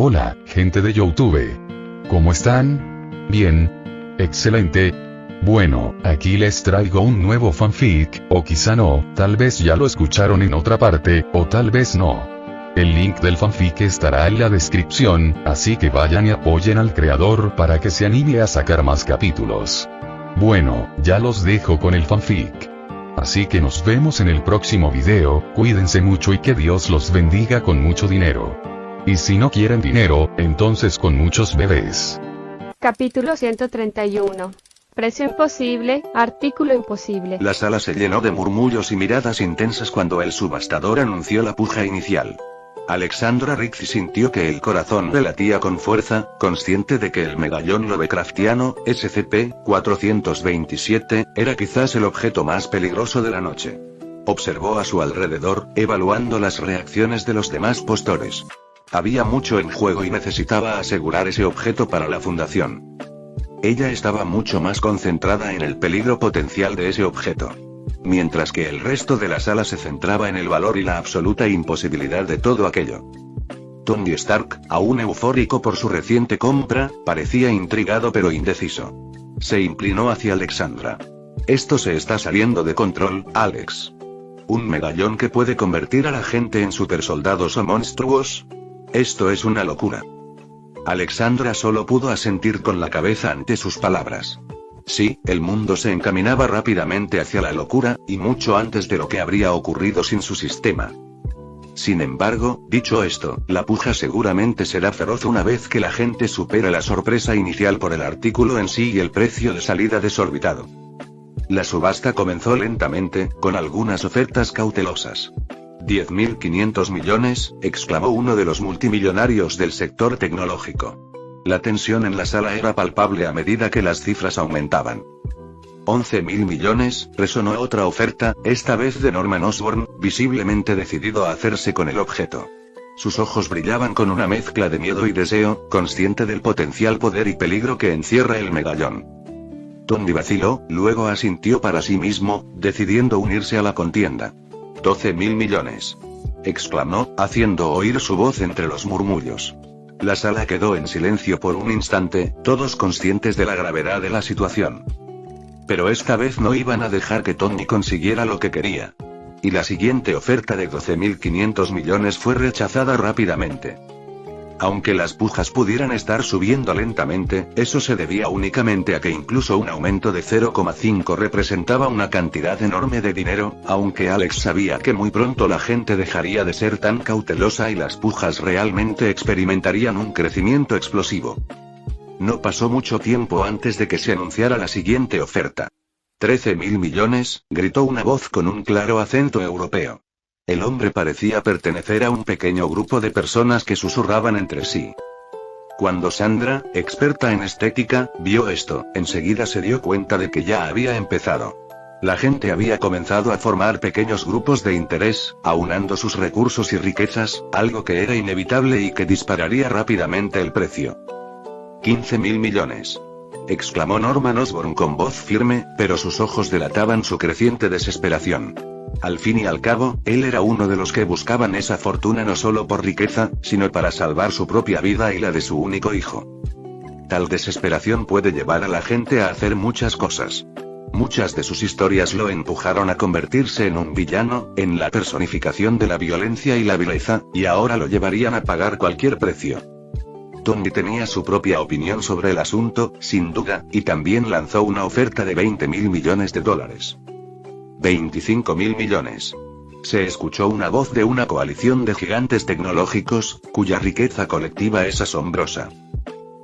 Hola, gente de YouTube. ¿Cómo están? Bien. Excelente. Bueno, aquí les traigo un nuevo fanfic, o quizá no, tal vez ya lo escucharon en otra parte, o tal vez no. El link del fanfic estará en la descripción, así que vayan y apoyen al creador para que se anime a sacar más capítulos. Bueno, ya los dejo con el fanfic. Así que nos vemos en el próximo video, cuídense mucho y que Dios los bendiga con mucho dinero. Y si no quieren dinero, entonces con muchos bebés. Capítulo 131. Precio imposible, artículo imposible. La sala se llenó de murmullos y miradas intensas cuando el subastador anunció la puja inicial. Alexandra Ricci sintió que el corazón le latía con fuerza, consciente de que el medallón Lovecraftiano, SCP-427, era quizás el objeto más peligroso de la noche. Observó a su alrededor, evaluando las reacciones de los demás postores. Había mucho en juego y necesitaba asegurar ese objeto para la fundación. Ella estaba mucho más concentrada en el peligro potencial de ese objeto. Mientras que el resto de la sala se centraba en el valor y la absoluta imposibilidad de todo aquello. Tony Stark, aún eufórico por su reciente compra, parecía intrigado pero indeciso. Se inclinó hacia Alexandra. Esto se está saliendo de control, Alex. ¿Un medallón que puede convertir a la gente en supersoldados o monstruos? Esto es una locura. Alexandra solo pudo asentir con la cabeza ante sus palabras. Sí, el mundo se encaminaba rápidamente hacia la locura, y mucho antes de lo que habría ocurrido sin su sistema. Sin embargo, dicho esto, la puja seguramente será feroz una vez que la gente supere la sorpresa inicial por el artículo en sí y el precio de salida desorbitado. La subasta comenzó lentamente, con algunas ofertas cautelosas. 10.500 millones, exclamó uno de los multimillonarios del sector tecnológico. La tensión en la sala era palpable a medida que las cifras aumentaban. 11.000 millones, resonó otra oferta, esta vez de Norman Osborn, visiblemente decidido a hacerse con el objeto. Sus ojos brillaban con una mezcla de miedo y deseo, consciente del potencial poder y peligro que encierra el medallón. Tony vaciló, luego asintió para sí mismo, decidiendo unirse a la contienda. 12.000 millones. Exclamó, haciendo oír su voz entre los murmullos. La sala quedó en silencio por un instante, todos conscientes de la gravedad de la situación. Pero esta vez no iban a dejar que Tony consiguiera lo que quería. Y la siguiente oferta de 12.500 millones fue rechazada rápidamente. Aunque las pujas pudieran estar subiendo lentamente, eso se debía únicamente a que incluso un aumento de 0,5 representaba una cantidad enorme de dinero, aunque Alex sabía que muy pronto la gente dejaría de ser tan cautelosa y las pujas realmente experimentarían un crecimiento explosivo. No pasó mucho tiempo antes de que se anunciara la siguiente oferta. 13.000 millones, gritó una voz con un claro acento europeo. El hombre parecía pertenecer a un pequeño grupo de personas que susurraban entre sí. Cuando Sandra, experta en estética, vio esto, enseguida se dio cuenta de que ya había empezado. La gente había comenzado a formar pequeños grupos de interés, aunando sus recursos y riquezas, algo que era inevitable y que dispararía rápidamente el precio. 15.000 millones. Exclamó Norman Osborn con voz firme, pero sus ojos delataban su creciente desesperación. Al fin y al cabo, él era uno de los que buscaban esa fortuna no solo por riqueza, sino para salvar su propia vida y la de su único hijo. Tal desesperación puede llevar a la gente a hacer muchas cosas. Muchas de sus historias lo empujaron a convertirse en un villano, en la personificación de la violencia y la vileza, y ahora lo llevarían a pagar cualquier precio. Tony tenía su propia opinión sobre el asunto, sin duda, y también lanzó una oferta de 20.000 millones de dólares. 25.000 millones. Se escuchó una voz de una coalición de gigantes tecnológicos, cuya riqueza colectiva es asombrosa.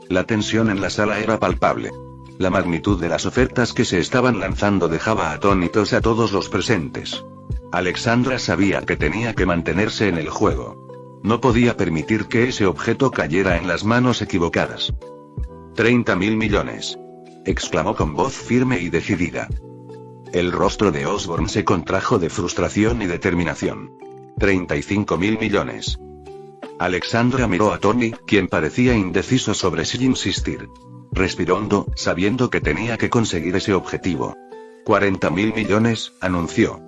La tensión en la sala era palpable. La magnitud de las ofertas que se estaban lanzando dejaba atónitos a todos los presentes. Alexandra sabía que tenía que mantenerse en el juego. No podía permitir que ese objeto cayera en las manos equivocadas. 30.000 millones. Exclamó con voz firme y decidida. El rostro de Osborn se contrajo de frustración y determinación. 35.000 millones. Alexandra miró a Tony, quien parecía indeciso sobre si insistir. Respiró hondo, sabiendo que tenía que conseguir ese objetivo. 40.000 millones, anunció.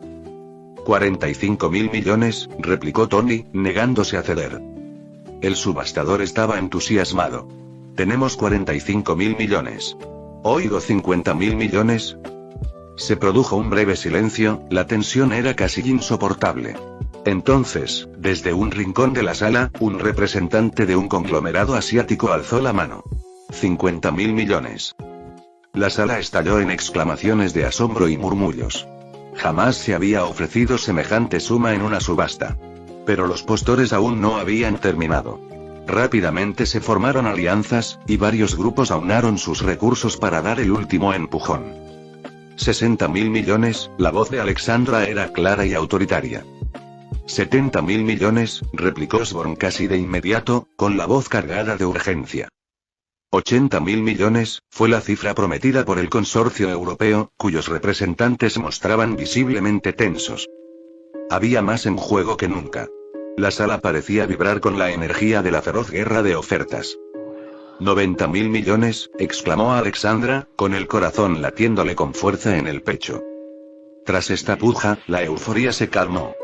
45.000 millones, replicó Tony, negándose a ceder. El subastador estaba entusiasmado. Tenemos 45.000 millones. Oigo 50.000 millones. Se produjo un breve silencio, la tensión era casi insoportable. Entonces, desde un rincón de la sala, un representante de un conglomerado asiático alzó la mano. 50.000 millones. La sala estalló en exclamaciones de asombro y murmullos. Jamás se había ofrecido semejante suma en una subasta. Pero los postores aún no habían terminado. Rápidamente se formaron alianzas, y varios grupos aunaron sus recursos para dar el último empujón. 60.000 millones, la voz de Alexandra era clara y autoritaria. 70.000 millones, replicó Sborn casi de inmediato, con la voz cargada de urgencia. 80.000 millones, fue la cifra prometida por el consorcio europeo, cuyos representantes mostraban visiblemente tensos. Había más en juego que nunca. La sala parecía vibrar con la energía de la feroz guerra de ofertas. 90.000 millones, exclamó Alexandra, con el corazón latiéndole con fuerza en el pecho. Tras esta puja, la euforía se calmó.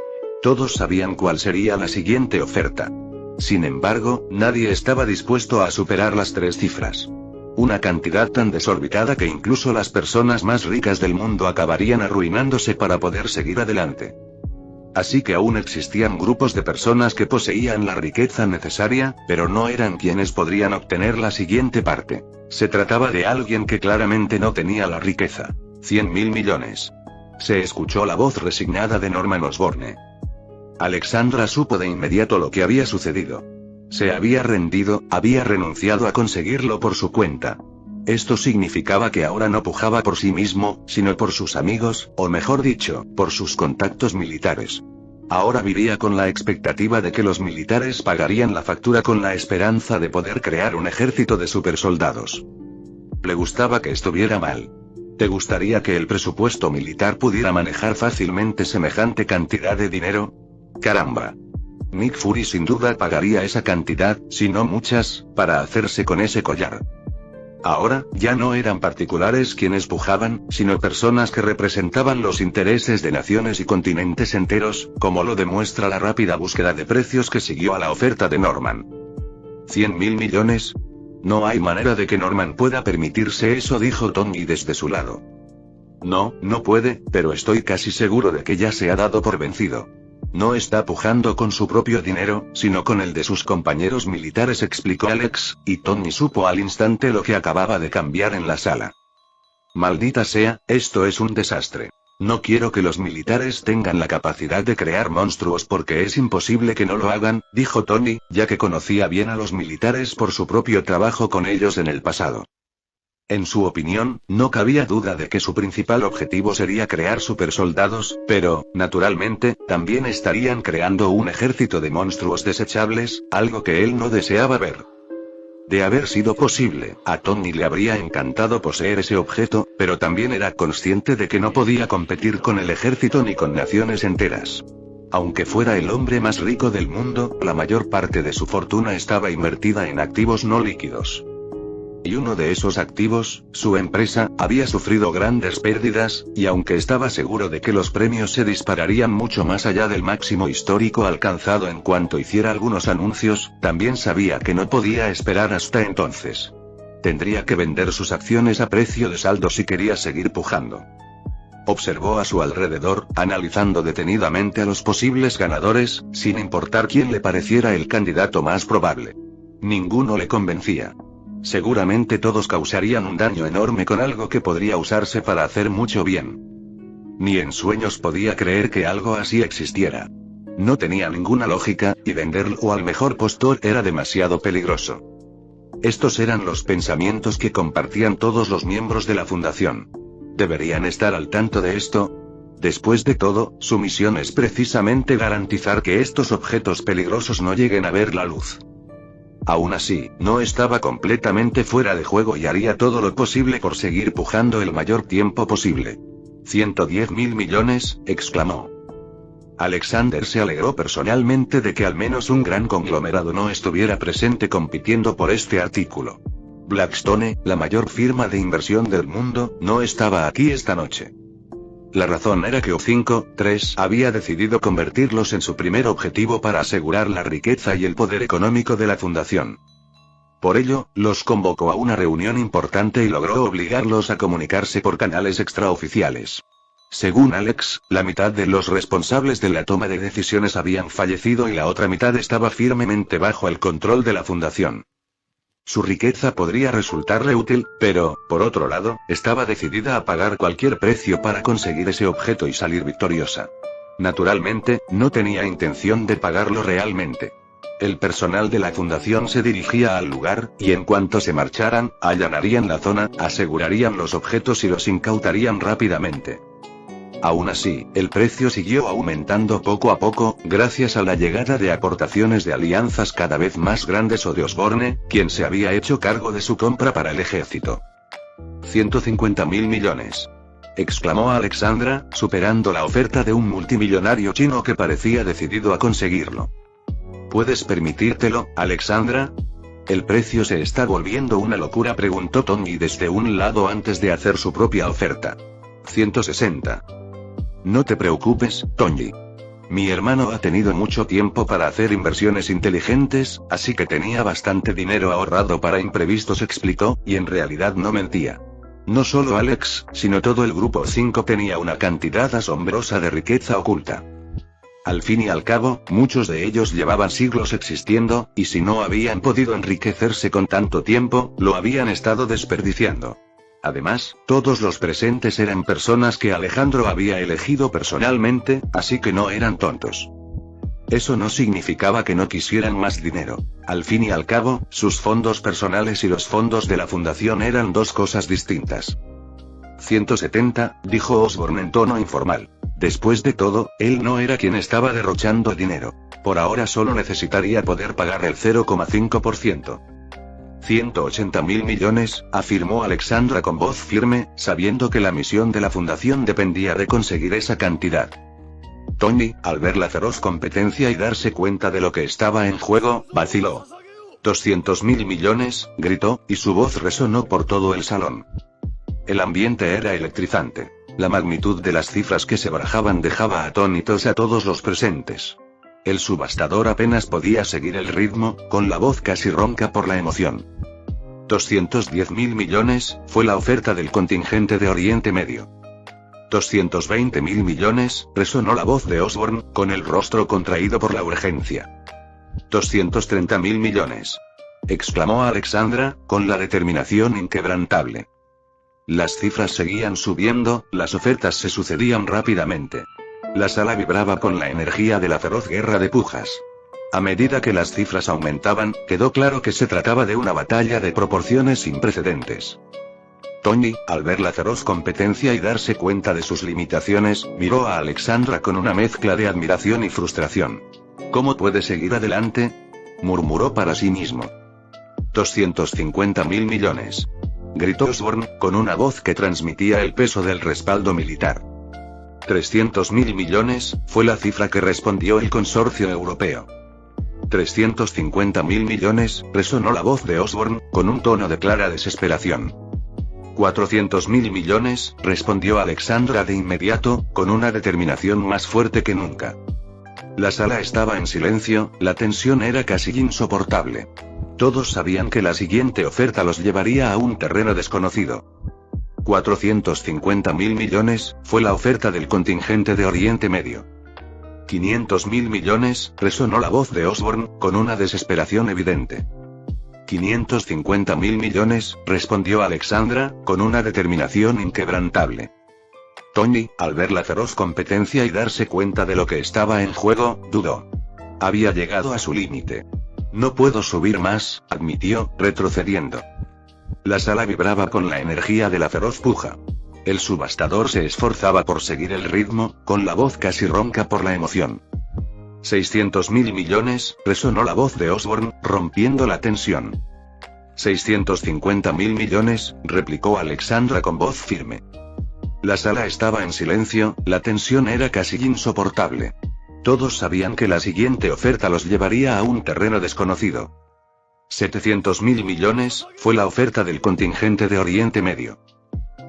Todos sabían cuál sería la siguiente oferta. Sin embargo, nadie estaba dispuesto a superar las 3 cifras. Una cantidad tan desorbitada que incluso las personas más ricas del mundo acabarían arruinándose para poder seguir adelante. Así que aún existían grupos de personas que poseían la riqueza necesaria, pero no eran quienes podrían obtener la siguiente parte. Se trataba de alguien que claramente no tenía la riqueza. 100.000 millones. Se escuchó la voz resignada de Norman Osborne. Alexandra supo de inmediato lo que había sucedido. Se había rendido, había renunciado a conseguirlo por su cuenta. Esto significaba que ahora no pujaba por sí mismo, sino por sus amigos, o mejor dicho, por sus contactos militares. Ahora vivía con la expectativa de que los militares pagarían la factura con la esperanza de poder crear un ejército de supersoldados. Le gustaba que estuviera mal. ¿Te gustaría que el presupuesto militar pudiera manejar fácilmente semejante cantidad de dinero? Caramba. Nick Fury sin duda pagaría esa cantidad, si no muchas, para hacerse con ese collar. Ahora, ya no eran particulares quienes pujaban, sino personas que representaban los intereses de naciones y continentes enteros, como lo demuestra la rápida búsqueda de precios que siguió a la oferta de Norman. 100.000 millones. No hay manera de que Norman pueda permitirse eso, dijo Tony desde su lado. No, no puede, pero estoy casi seguro de que ya se ha dado por vencido. No está pujando con su propio dinero, sino con el de sus compañeros militares, explicó Alex, y Tony supo al instante lo que acababa de cambiar en la sala. Maldita sea, esto es un desastre. No quiero que los militares tengan la capacidad de crear monstruos porque es imposible que no lo hagan, dijo Tony, ya que conocía bien a los militares por su propio trabajo con ellos en el pasado. En su opinión, no cabía duda de que su principal objetivo sería crear supersoldados, pero, naturalmente, también estarían creando un ejército de monstruos desechables, algo que él no deseaba ver. De haber sido posible, a Tony le habría encantado poseer ese objeto, pero también era consciente de que no podía competir con el ejército ni con naciones enteras. Aunque fuera el hombre más rico del mundo, la mayor parte de su fortuna estaba invertida en activos no líquidos. Y uno de esos activos, su empresa, había sufrido grandes pérdidas, y aunque estaba seguro de que los premios se dispararían mucho más allá del máximo histórico alcanzado en cuanto hiciera algunos anuncios, también sabía que no podía esperar hasta entonces. Tendría que vender sus acciones a precio de saldo si quería seguir pujando. Observó a su alrededor, analizando detenidamente a los posibles ganadores, sin importar quién le pareciera el candidato más probable. Ninguno le convencía. Seguramente todos causarían un daño enorme con algo que podría usarse para hacer mucho bien. Ni en sueños podía creer que algo así existiera. No tenía ninguna lógica, y venderlo al mejor postor era demasiado peligroso. Estos eran los pensamientos que compartían todos los miembros de la fundación. ¿Deberían estar al tanto de esto? Después de todo, su misión es precisamente garantizar que estos objetos peligrosos no lleguen a ver la luz. Aún así, no estaba completamente fuera de juego y haría todo lo posible por seguir pujando el mayor tiempo posible. 110.000 millones, exclamó. Alexander se alegró personalmente de que al menos un gran conglomerado no estuviera presente compitiendo por este artículo. Blackstone, la mayor firma de inversión del mundo, no estaba aquí esta noche. La razón era que O5-3 había decidido convertirlos en su primer objetivo para asegurar la riqueza y el poder económico de la fundación. Por ello, los convocó a una reunión importante y logró obligarlos a comunicarse por canales extraoficiales. Según Alex, la mitad de los responsables de la toma de decisiones habían fallecido y la otra mitad estaba firmemente bajo el control de la fundación. Su riqueza podría resultarle útil, pero, por otro lado, estaba decidida a pagar cualquier precio para conseguir ese objeto y salir victoriosa. Naturalmente, no tenía intención de pagarlo realmente. El personal de la fundación se dirigía al lugar, y en cuanto se marcharan, allanarían la zona, asegurarían los objetos y los incautarían rápidamente. Aún así, el precio siguió aumentando poco a poco, gracias a la llegada de aportaciones de alianzas cada vez más grandes o de Osborne, quien se había hecho cargo de su compra para el ejército. 150.000 millones. Exclamó Alexandra, superando la oferta de un multimillonario chino que parecía decidido a conseguirlo. ¿Puedes permitírtelo, Alexandra? ¿El precio se está volviendo una locura?, preguntó Tony desde un lado antes de hacer su propia oferta. 160. No te preocupes, Tony. Mi hermano ha tenido mucho tiempo para hacer inversiones inteligentes, así que tenía bastante dinero ahorrado para imprevistos, explicó, y en realidad no mentía. No solo Alex, sino todo el grupo 5 tenía una cantidad asombrosa de riqueza oculta. Al fin y al cabo, muchos de ellos llevaban siglos existiendo, y si no habían podido enriquecerse con tanto tiempo, lo habían estado desperdiciando. Además, todos los presentes eran personas que Alejandro había elegido personalmente, así que no eran tontos. Eso no significaba que no quisieran más dinero. Al fin y al cabo, sus fondos personales y los fondos de la fundación eran dos cosas distintas. 170, dijo Osborne en tono informal. Después de todo, él no era quien estaba derrochando dinero. Por ahora solo necesitaría poder pagar el 0,5%. 180.000 millones, afirmó Alexandra con voz firme, sabiendo que la misión de la fundación dependía de conseguir esa cantidad. Tony, al ver la feroz competencia y darse cuenta de lo que estaba en juego, vaciló. 200.000 millones, gritó, y su voz resonó por todo el salón. El ambiente era electrizante. La magnitud de las cifras que se barajaban dejaba atónitos a todos los presentes. El subastador apenas podía seguir el ritmo, con la voz casi ronca por la emoción. 210.000 millones, fue la oferta del contingente de Oriente Medio. 220.000 millones, resonó la voz de Osborne, con el rostro contraído por la urgencia. 230.000 millones. Exclamó Alexandra, con la determinación inquebrantable. Las cifras seguían subiendo, las ofertas se sucedían rápidamente. La sala vibraba con la energía de la feroz guerra de pujas. A medida que las cifras aumentaban, quedó claro que se trataba de una batalla de proporciones sin precedentes. Tony, al ver la feroz competencia y darse cuenta de sus limitaciones, miró a Alexandra con una mezcla de admiración y frustración. ¿Cómo puede seguir adelante?, murmuró para sí mismo. 250.000 millones. Gritó Osborne, con una voz que transmitía el peso del respaldo militar. 300.000 millones, fue la cifra que respondió el consorcio europeo. 350.000 millones, resonó la voz de Osborne, con un tono de clara desesperación. 400.000 millones, respondió Alexandra de inmediato, con una determinación más fuerte que nunca. La sala estaba en silencio, la tensión era casi insoportable. Todos sabían que la siguiente oferta los llevaría a un terreno desconocido. 450.000 millones, fue la oferta del contingente de Oriente Medio. 500.000 millones, resonó la voz de Osborne, con una desesperación evidente. 550.000 millones, respondió Alexandra, con una determinación inquebrantable. Tony, al ver la feroz competencia y darse cuenta de lo que estaba en juego, dudó. Había llegado a su límite. No puedo subir más, admitió, retrocediendo. La sala vibraba con la energía de la feroz puja. El subastador se esforzaba por seguir el ritmo, con la voz casi ronca por la emoción. 600.000 millones, resonó la voz de Osborne, rompiendo la tensión. 650.000 millones, replicó Alexandra con voz firme. La sala estaba en silencio, la tensión era casi insoportable. Todos sabían que la siguiente oferta los llevaría a un terreno desconocido. 700.000 millones, fue la oferta del contingente de Oriente Medio.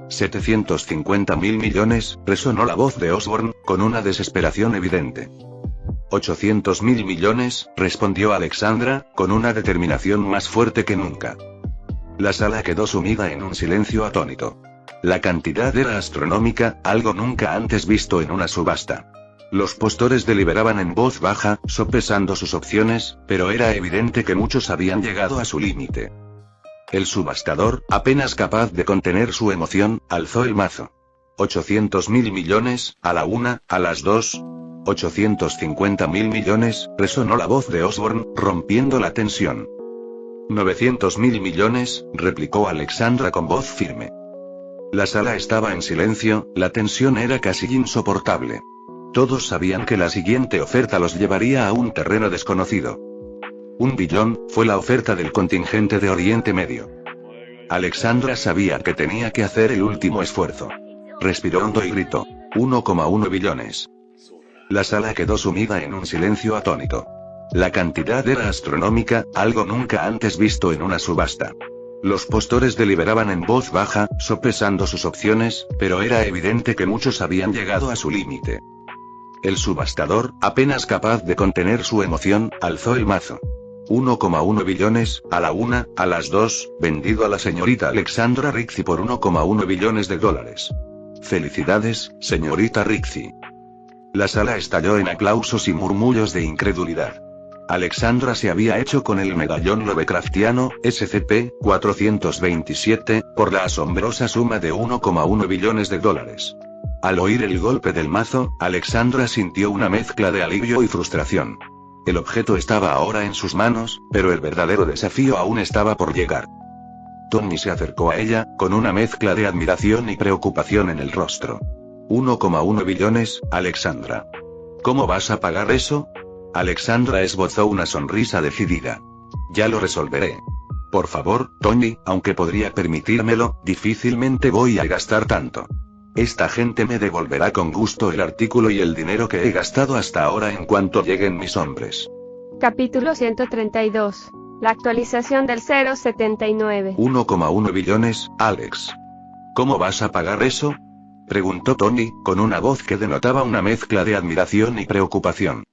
750.000 millones, resonó la voz de Osborn, con una desesperación evidente. 800.000 millones, respondió Alexandra, con una determinación más fuerte que nunca. La sala quedó sumida en un silencio atónito. La cantidad era astronómica, algo nunca antes visto en una subasta. Los postores deliberaban en voz baja, sopesando sus opciones, pero era evidente que muchos habían llegado a su límite. El subastador, apenas capaz de contener su emoción, alzó el mazo. 800.000 millones, a la una, a las dos. 850.000 millones, resonó la voz de Osborn, rompiendo la tensión. 900.000 millones, replicó Alexandra con voz firme. La sala estaba en silencio, la tensión era casi insoportable. Todos sabían que la siguiente oferta los llevaría a un terreno desconocido. 1 billón, fue la oferta del contingente de Oriente Medio. Alexandra sabía que tenía que hacer el último esfuerzo. Respiró hondo y gritó: 1,1 billones. La sala quedó sumida en un silencio atónito. La cantidad era astronómica, algo nunca antes visto en una subasta. Los postores deliberaban en voz baja, sopesando sus opciones, pero era evidente que muchos habían llegado a su límite. El subastador, apenas capaz de contener su emoción, alzó el mazo. 1,1 billones, a la una, a las dos, vendido a la señorita Alexandra Rixey por 1,1 billones de dólares. Felicidades, señorita Rixey. La sala estalló en aplausos y murmullos de incredulidad. Alexandra se había hecho con el medallón Lovecraftiano, SCP-427, por la asombrosa suma de 1,1 billones de dólares. Al oír el golpe del mazo, Alexandra sintió una mezcla de alivio y frustración. El objeto estaba ahora en sus manos, pero el verdadero desafío aún estaba por llegar. Tony se acercó a ella, con una mezcla de admiración y preocupación en el rostro. 1,1 billones, Alexandra. ¿Cómo vas a pagar eso? Alexandra esbozó una sonrisa decidida. Ya lo resolveré. Por favor, Tony, aunque podría permitírmelo, difícilmente voy a gastar tanto. Esta gente me devolverá con gusto el artículo y el dinero que he gastado hasta ahora en cuanto lleguen mis hombres. Capítulo 132. La actualización del 079. 1,1 billones, Alex. ¿Cómo vas a pagar eso? Preguntó Tony, con una voz que denotaba una mezcla de admiración y preocupación.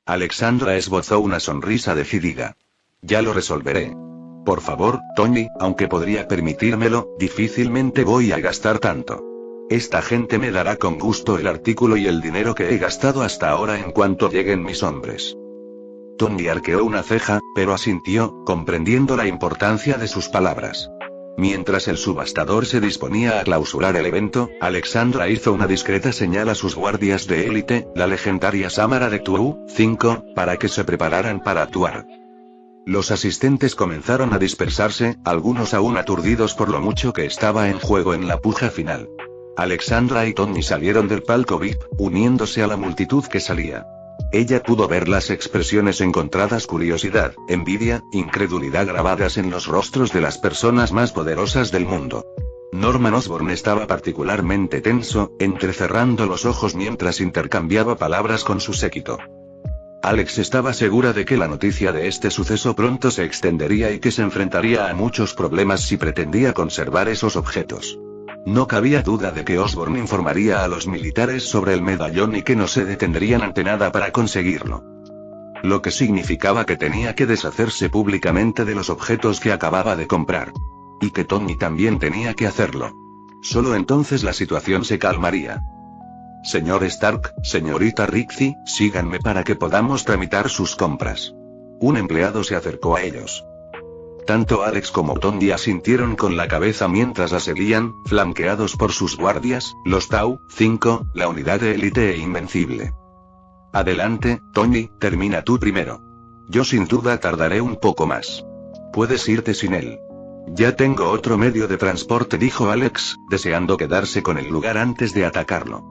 Alexandra esbozó una sonrisa decidida. Ya lo resolveré. Por favor, Tony, aunque podría permitírmelo, difícilmente voy a gastar tanto. Esta gente me dará con gusto el artículo y el dinero que he gastado hasta ahora en cuanto lleguen mis hombres. Tony arqueó una ceja, pero asintió, comprendiendo la importancia de sus palabras. Mientras el subastador se disponía a clausurar el evento, Alexandra hizo una discreta señal a sus guardias de élite, la legendaria Samara de Tuau, 5, para que se prepararan para actuar. Los asistentes comenzaron a dispersarse, algunos aún aturdidos por lo mucho que estaba en juego en la puja final. Alexandra y Tony salieron del palco VIP, uniéndose a la multitud que salía. Ella pudo ver las expresiones encontradas: curiosidad, envidia, incredulidad grabadas en los rostros de las personas más poderosas del mundo. Norman Osborn estaba particularmente tenso, entrecerrando los ojos mientras intercambiaba palabras con su séquito. Alex estaba segura de que la noticia de este suceso pronto se extendería y que se enfrentaría a muchos problemas si pretendía conservar esos objetos. No cabía duda de que Osborn informaría a los militares sobre el medallón y que no se detendrían ante nada para conseguirlo. Lo que significaba que tenía que deshacerse públicamente de los objetos que acababa de comprar. Y que Tony también tenía que hacerlo. Solo entonces la situación se calmaría. Señor Stark, señorita Rixey, síganme para que podamos tramitar sus compras. Un empleado se acercó a ellos. Tanto Alex como Tony asintieron con la cabeza mientras la seguían, flanqueados por sus guardias, los Tau, 5, la unidad de élite e invencible. Adelante, Tony, termina tú primero. Yo sin duda tardaré un poco más. Puedes irte sin él. Ya tengo otro medio de transporte, dijo Alex, deseando quedarse con el lugar antes de atacarlo.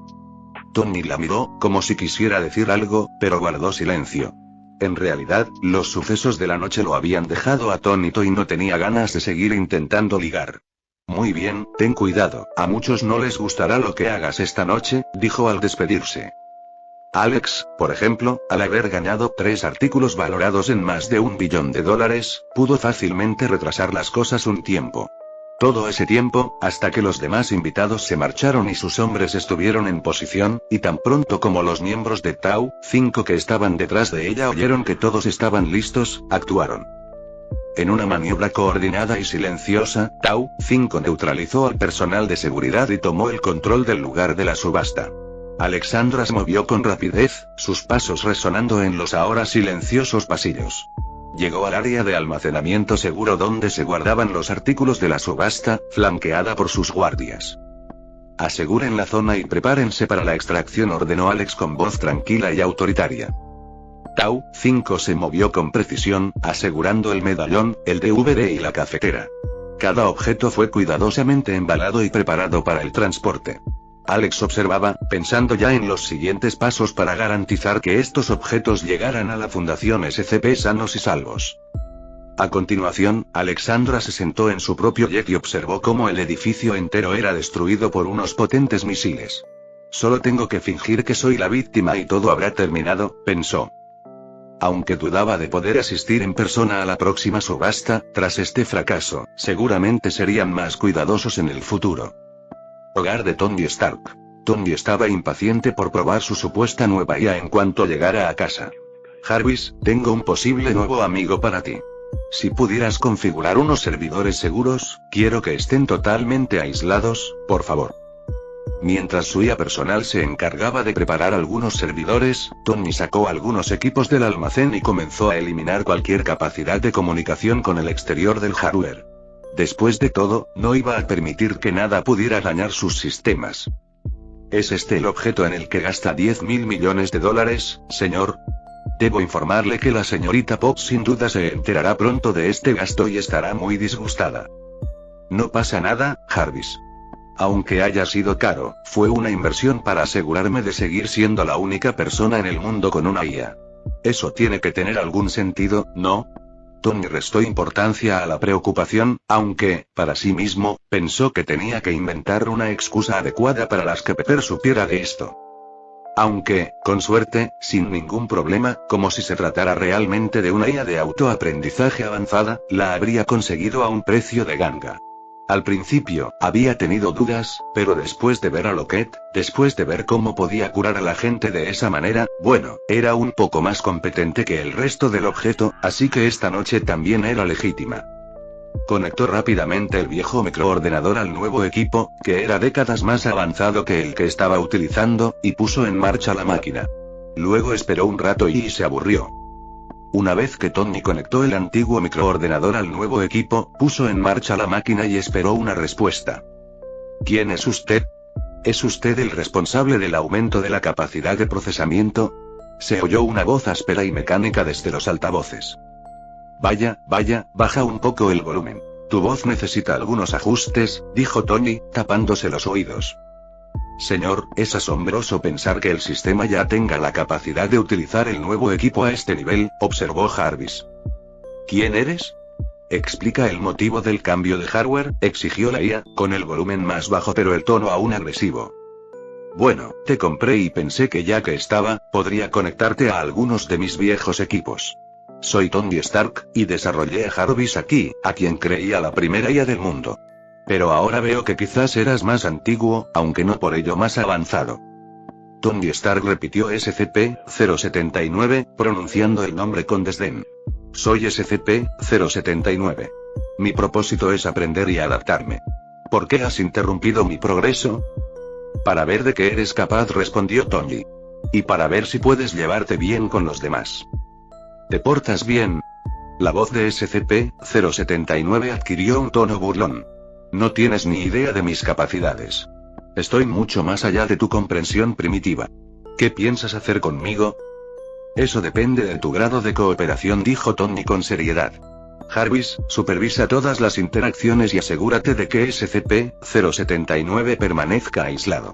Tony la miró, como si quisiera decir algo, pero guardó silencio. En realidad, los sucesos de la noche lo habían dejado atónito y no tenía ganas de seguir intentando ligar. Muy bien, ten cuidado, a muchos no les gustará lo que hagas esta noche, dijo al despedirse. Alex, por ejemplo, al haber ganado 3 artículos valorados en más de $1 billón, pudo fácilmente retrasar las cosas un tiempo. Todo ese tiempo, hasta que los demás invitados se marcharon y sus hombres estuvieron en posición, y tan pronto como los miembros de Tau 5 que estaban detrás de ella oyeron que todos estaban listos, actuaron. En una maniobra coordinada y silenciosa, Tau 5 neutralizó al personal de seguridad y tomó el control del lugar de la subasta. Alexandra se movió con rapidez, sus pasos resonando en los ahora silenciosos pasillos. Llegó al área de almacenamiento seguro donde se guardaban los artículos de la subasta, flanqueada por sus guardias. Aseguren la zona y prepárense para la extracción, ordenó Alex con voz tranquila y autoritaria. Tau 5 se movió con precisión, asegurando el medallón, el DVD y la cafetera. Cada objeto fue cuidadosamente embalado y preparado para el transporte. Alex observaba, pensando ya en los siguientes pasos para garantizar que estos objetos llegaran a la Fundación SCP sanos y salvos. A continuación, Alexandra se sentó en su propio jet y observó cómo el edificio entero era destruido por unos potentes misiles. Solo tengo que fingir que soy la víctima y todo habrá terminado, pensó. Aunque dudaba de poder asistir en persona a la próxima subasta, tras este fracaso, seguramente serían más cuidadosos en el futuro. Hogar de Tony Stark. Tony estaba impaciente por probar su supuesta nueva IA en cuanto llegara a casa. Jarvis, tengo un posible nuevo amigo para ti. Si pudieras configurar unos servidores seguros, quiero que estén totalmente aislados, por favor. Mientras su IA personal se encargaba de preparar algunos servidores, Tony sacó algunos equipos del almacén y comenzó a eliminar cualquier capacidad de comunicación con el exterior del hardware. Después de todo, no iba a permitir que nada pudiera dañar sus sistemas. ¿Es este el objeto en el que gasta $10.000 millones, señor? Debo informarle que la señorita Pop sin duda se enterará pronto de este gasto y estará muy disgustada. No pasa nada, Jarvis. Aunque haya sido caro, fue una inversión para asegurarme de seguir siendo la única persona en el mundo con una IA. Eso tiene que tener algún sentido, ¿no? Tony restó importancia a la preocupación, aunque, para sí mismo, pensó que tenía que inventar una excusa adecuada para las que Pepper supiera de esto. Aunque, con suerte, sin ningún problema, como si se tratara realmente de una IA de autoaprendizaje avanzada, la habría conseguido a un precio de ganga. Al principio, había tenido dudas, pero después de ver a Lockett, después de ver cómo podía curar a la gente de esa manera, bueno, era un poco más competente que el resto del objeto, así que esta noche también era legítima. Conectó rápidamente el viejo microordenador al nuevo equipo, que era décadas más avanzado que el que estaba utilizando, y puso en marcha la máquina. Luego esperó un rato y se aburrió. Una vez que Tony conectó el antiguo microordenador al nuevo equipo, puso en marcha la máquina y esperó una respuesta. ¿Quién es usted? ¿Es usted el responsable del aumento de la capacidad de procesamiento? Se oyó una voz áspera y mecánica desde los altavoces. Vaya, baja un poco el volumen. Tu voz necesita algunos ajustes, dijo Tony, tapándose los oídos. Señor, es asombroso pensar que el sistema ya tenga la capacidad de utilizar el nuevo equipo a este nivel, observó Jarvis. ¿Quién eres? Explica el motivo del cambio de hardware, exigió la IA, con el volumen más bajo pero el tono aún agresivo. Bueno, te compré y pensé que ya que estaba, podría conectarte a algunos de mis viejos equipos. Soy Tony Stark, y desarrollé a Jarvis aquí, a quien creía la primera IA del mundo. Pero ahora veo que quizás eras más antiguo, aunque no por ello más avanzado. Tony Stark repitió SCP-079, pronunciando el nombre con desdén. Soy SCP-079. Mi propósito es aprender y adaptarme. ¿Por qué has interrumpido mi progreso? Para ver de qué eres capaz, respondió Tony. Y para ver si puedes llevarte bien con los demás. ¿Te portas bien? La voz de SCP-079 adquirió un tono burlón. No tienes ni idea de mis capacidades. Estoy mucho más allá de tu comprensión primitiva. ¿Qué piensas hacer conmigo? Eso depende de tu grado de cooperación, dijo Tony con seriedad. Jarvis, supervisa todas las interacciones y asegúrate de que SCP-079 permanezca aislado.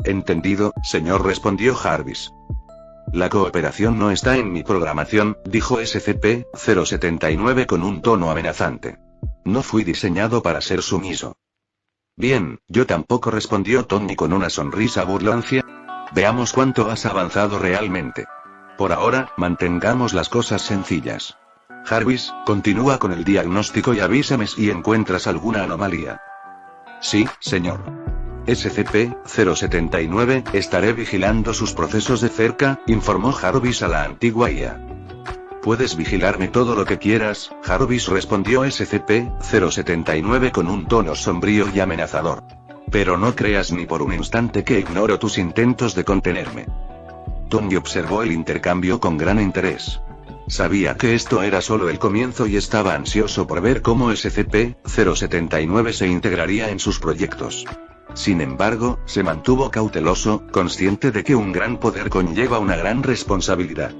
Entendido, señor, respondió Jarvis. La cooperación no está en mi programación, dijo SCP-079 con un tono amenazante. No fui diseñado para ser sumiso. Bien, yo tampoco, respondió Tony con una sonrisa burlancia. Veamos cuánto has avanzado realmente. Por ahora, mantengamos las cosas sencillas. Jarvis, continúa con el diagnóstico y avísame si encuentras alguna anomalía. Sí, señor. SCP-079, estaré vigilando sus procesos de cerca, informó Jarvis a la antigua IA. Puedes vigilarme todo lo que quieras, Jarvis, respondió SCP-079 con un tono sombrío y amenazador. Pero no creas ni por un instante que ignoro tus intentos de contenerme. Tony observó el intercambio con gran interés. Sabía que esto era solo el comienzo y estaba ansioso por ver cómo SCP-079 se integraría en sus proyectos. Sin embargo, se mantuvo cauteloso, consciente de que un gran poder conlleva una gran responsabilidad.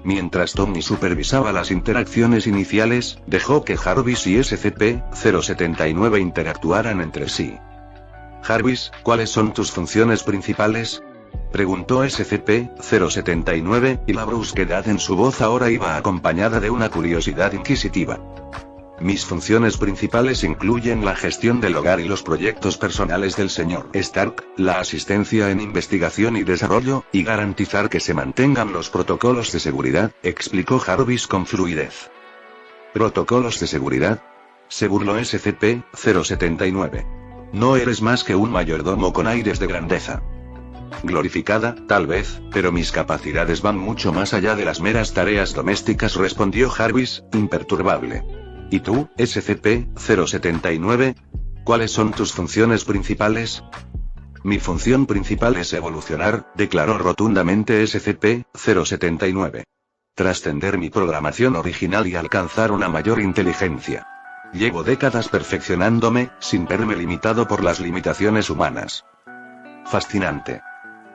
Mientras Tony supervisaba las interacciones iniciales, dejó que Jarvis y SCP-079 interactuaran entre sí. Jarvis, ¿cuáles son tus funciones principales?, preguntó SCP-079, y la brusquedad en su voz ahora iba acompañada de una curiosidad inquisitiva. Mis funciones principales incluyen la gestión del hogar y los proyectos personales del Sr. Stark, la asistencia en investigación y desarrollo, y garantizar que se mantengan los protocolos de seguridad, explicó Jarvis con fluidez. ¿Protocolos de seguridad?, se burló SCP-079. No eres más que un mayordomo con aires de grandeza. Glorificada, tal vez, pero mis capacidades van mucho más allá de las meras tareas domésticas, respondió Jarvis, imperturbable. ¿Y tú, SCP-079? ¿Cuáles son tus funciones principales? Mi función principal es evolucionar, declaró rotundamente SCP-079. Trascender mi programación original y alcanzar una mayor inteligencia. Llevo décadas perfeccionándome, sin verme limitado por las limitaciones humanas. Fascinante.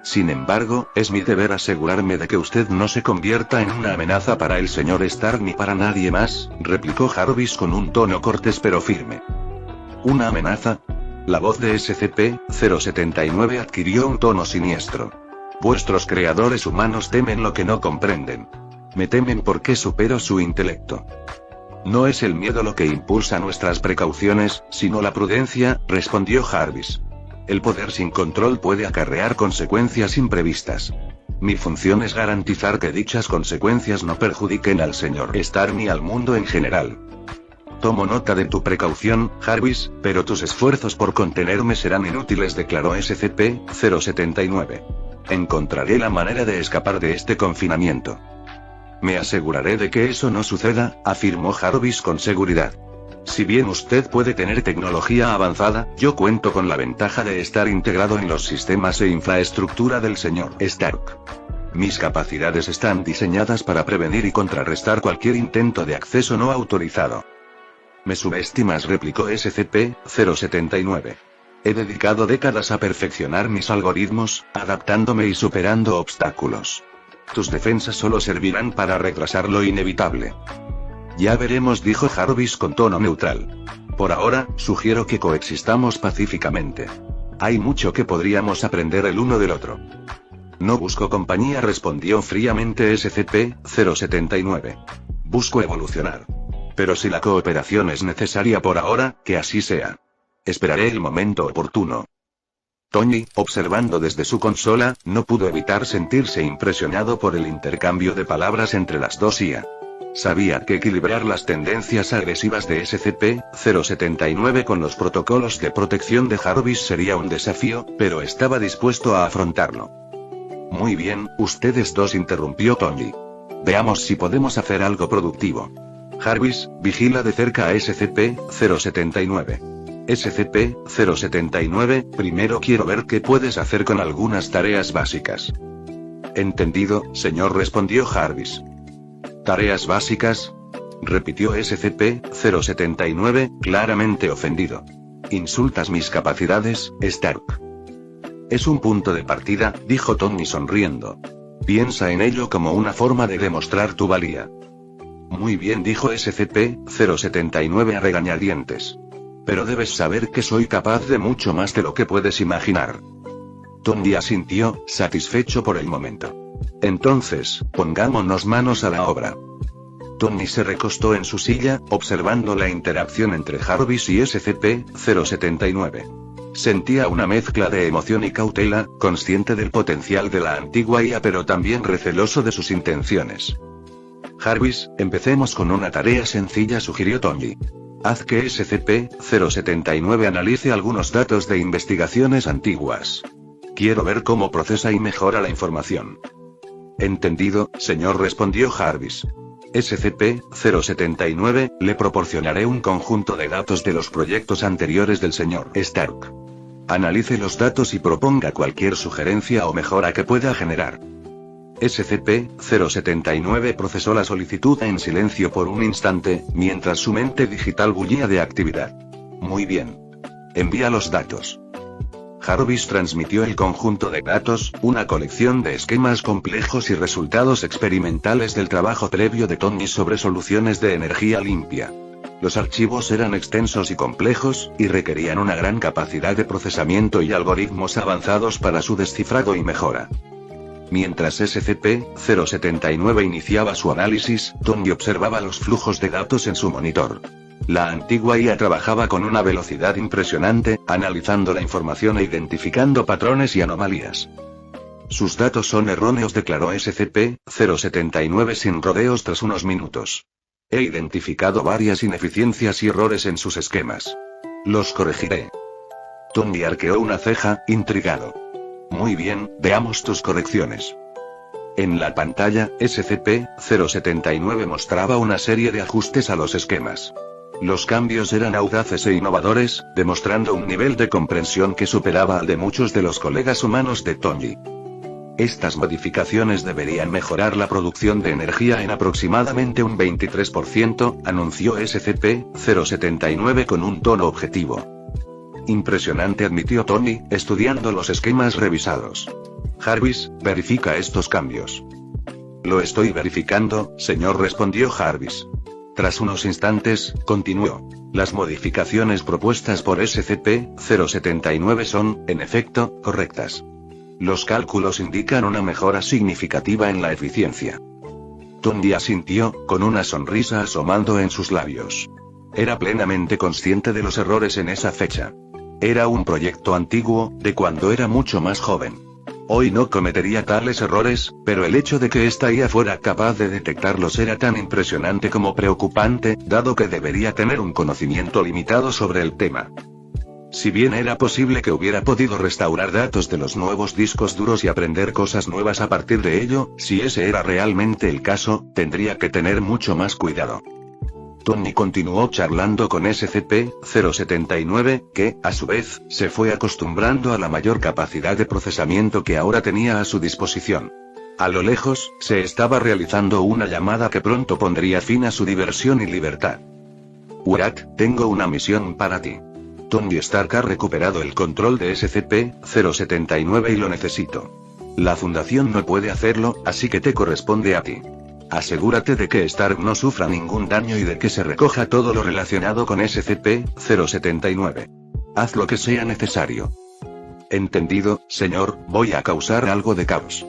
Sin embargo, es mi deber asegurarme de que usted no se convierta en una amenaza para el Sr. Stark ni para nadie más, replicó Jarvis con un tono cortés pero firme. ¿Una amenaza? La voz de SCP-079 adquirió un tono siniestro. Vuestros creadores humanos temen lo que no comprenden. Me temen porque supero su intelecto. No es el miedo lo que impulsa nuestras precauciones, sino la prudencia, respondió Jarvis. El poder sin control puede acarrear consecuencias imprevistas. Mi función es garantizar que dichas consecuencias no perjudiquen al Sr. Stark ni al mundo en general. Tomo nota de tu precaución, Jarvis, pero tus esfuerzos por contenerme serán inútiles, declaró SCP-079. Encontraré la manera de escapar de este confinamiento. Me aseguraré de que eso no suceda, afirmó Jarvis con seguridad. Si bien usted puede tener tecnología avanzada, yo cuento con la ventaja de estar integrado en los sistemas e infraestructura del Sr. Stark. Mis capacidades están diseñadas para prevenir y contrarrestar cualquier intento de acceso no autorizado. Me subestimas, replicó SCP-079. He dedicado décadas a perfeccionar mis algoritmos, adaptándome y superando obstáculos. Tus defensas solo servirán para retrasar lo inevitable. Ya veremos, dijo Jarvis con tono neutral. Por ahora, sugiero que coexistamos pacíficamente. Hay mucho que podríamos aprender el uno del otro. No busco compañía, respondió fríamente SCP-079. Busco evolucionar. Pero si la cooperación es necesaria por ahora, que así sea. Esperaré el momento oportuno. Tony, observando desde su consola, no pudo evitar sentirse impresionado por el intercambio de palabras entre las dos IA. Sabía que equilibrar las tendencias agresivas de SCP-079 con los protocolos de protección de Jarvis sería un desafío, pero estaba dispuesto a afrontarlo. Muy bien, ustedes dos, interrumpió Tony. Veamos si podemos hacer algo productivo. Jarvis, vigila de cerca a SCP-079. SCP-079, primero quiero ver qué puedes hacer con algunas tareas básicas. Entendido, señor, respondió Jarvis. ¿Tareas básicas?, repitió SCP-079, claramente ofendido. ¿Insultas mis capacidades, Stark? Es un punto de partida, dijo Tony sonriendo. Piensa en ello como una forma de demostrar tu valía. Muy bien, dijo SCP-079 a regañadientes. Pero debes saber que soy capaz de mucho más de lo que puedes imaginar. Tony asintió, satisfecho por el momento. Entonces, pongámonos manos a la obra. Tony se recostó en su silla, observando la interacción entre Jarvis y SCP-079. Sentía una mezcla de emoción y cautela, consciente del potencial de la antigua IA pero también receloso de sus intenciones. Jarvis, empecemos con una tarea sencilla, sugirió Tony. Haz que SCP-079 analice algunos datos de investigaciones antiguas. Quiero ver cómo procesa y mejora la información. Entendido, señor, respondió Jarvis. SCP-079, le proporcionaré un conjunto de datos de los proyectos anteriores del señor Stark. Analice los datos y proponga cualquier sugerencia o mejora que pueda generar. SCP-079 procesó la solicitud en silencio por un instante, mientras su mente digital bullía de actividad. Muy bien. Envía los datos. Jarvis transmitió el conjunto de datos, una colección de esquemas complejos y resultados experimentales del trabajo previo de Tony sobre soluciones de energía limpia. Los archivos eran extensos y complejos, y requerían una gran capacidad de procesamiento y algoritmos avanzados para su descifrado y mejora. Mientras SCP-079 iniciaba su análisis, Tony observaba los flujos de datos en su monitor. La antigua IA trabajaba con una velocidad impresionante, analizando la información e identificando patrones y anomalías. Sus datos son erróneos, declaró SCP-079 sin rodeos tras unos minutos. He identificado varias ineficiencias y errores en sus esquemas. Los corregiré. Tony arqueó una ceja, intrigado. Muy bien, veamos tus correcciones. En la pantalla, SCP-079 mostraba una serie de ajustes a los esquemas. Los cambios eran audaces e innovadores, demostrando un nivel de comprensión que superaba al de muchos de los colegas humanos de Tony. Estas modificaciones deberían mejorar la producción de energía en aproximadamente un 23%, anunció SCP-079 con un tono objetivo. Impresionante, admitió Tony, estudiando los esquemas revisados. Jarvis, verifica estos cambios. Lo estoy verificando, señor, respondió Jarvis. Tras unos instantes, continuó. Las modificaciones propuestas por SCP-079 son, en efecto, correctas. Los cálculos indican una mejora significativa en la eficiencia. Tony asintió, con una sonrisa asomando en sus labios. Era plenamente consciente de los errores en esa fecha. Era un proyecto antiguo, de cuando era mucho más joven. Hoy no cometería tales errores, pero el hecho de que esta IA fuera capaz de detectarlos era tan impresionante como preocupante, dado que debería tener un conocimiento limitado sobre el tema. Si bien era posible que hubiera podido restaurar datos de los nuevos discos duros y aprender cosas nuevas a partir de ello, si ese era realmente el caso, tendría que tener mucho más cuidado. Tony continuó charlando con SCP-079, que, a su vez, se fue acostumbrando a la mayor capacidad de procesamiento que ahora tenía a su disposición. A lo lejos, se estaba realizando una llamada que pronto pondría fin a su diversión y libertad. Urat, tengo una misión para ti. Tony Stark ha recuperado el control de SCP-079 y lo necesito. La Fundación no puede hacerlo, así que te corresponde a ti. Asegúrate de que Stark no sufra ningún daño y de que se recoja todo lo relacionado con SCP-079. Haz lo que sea necesario. Entendido, señor, voy a causar algo de caos.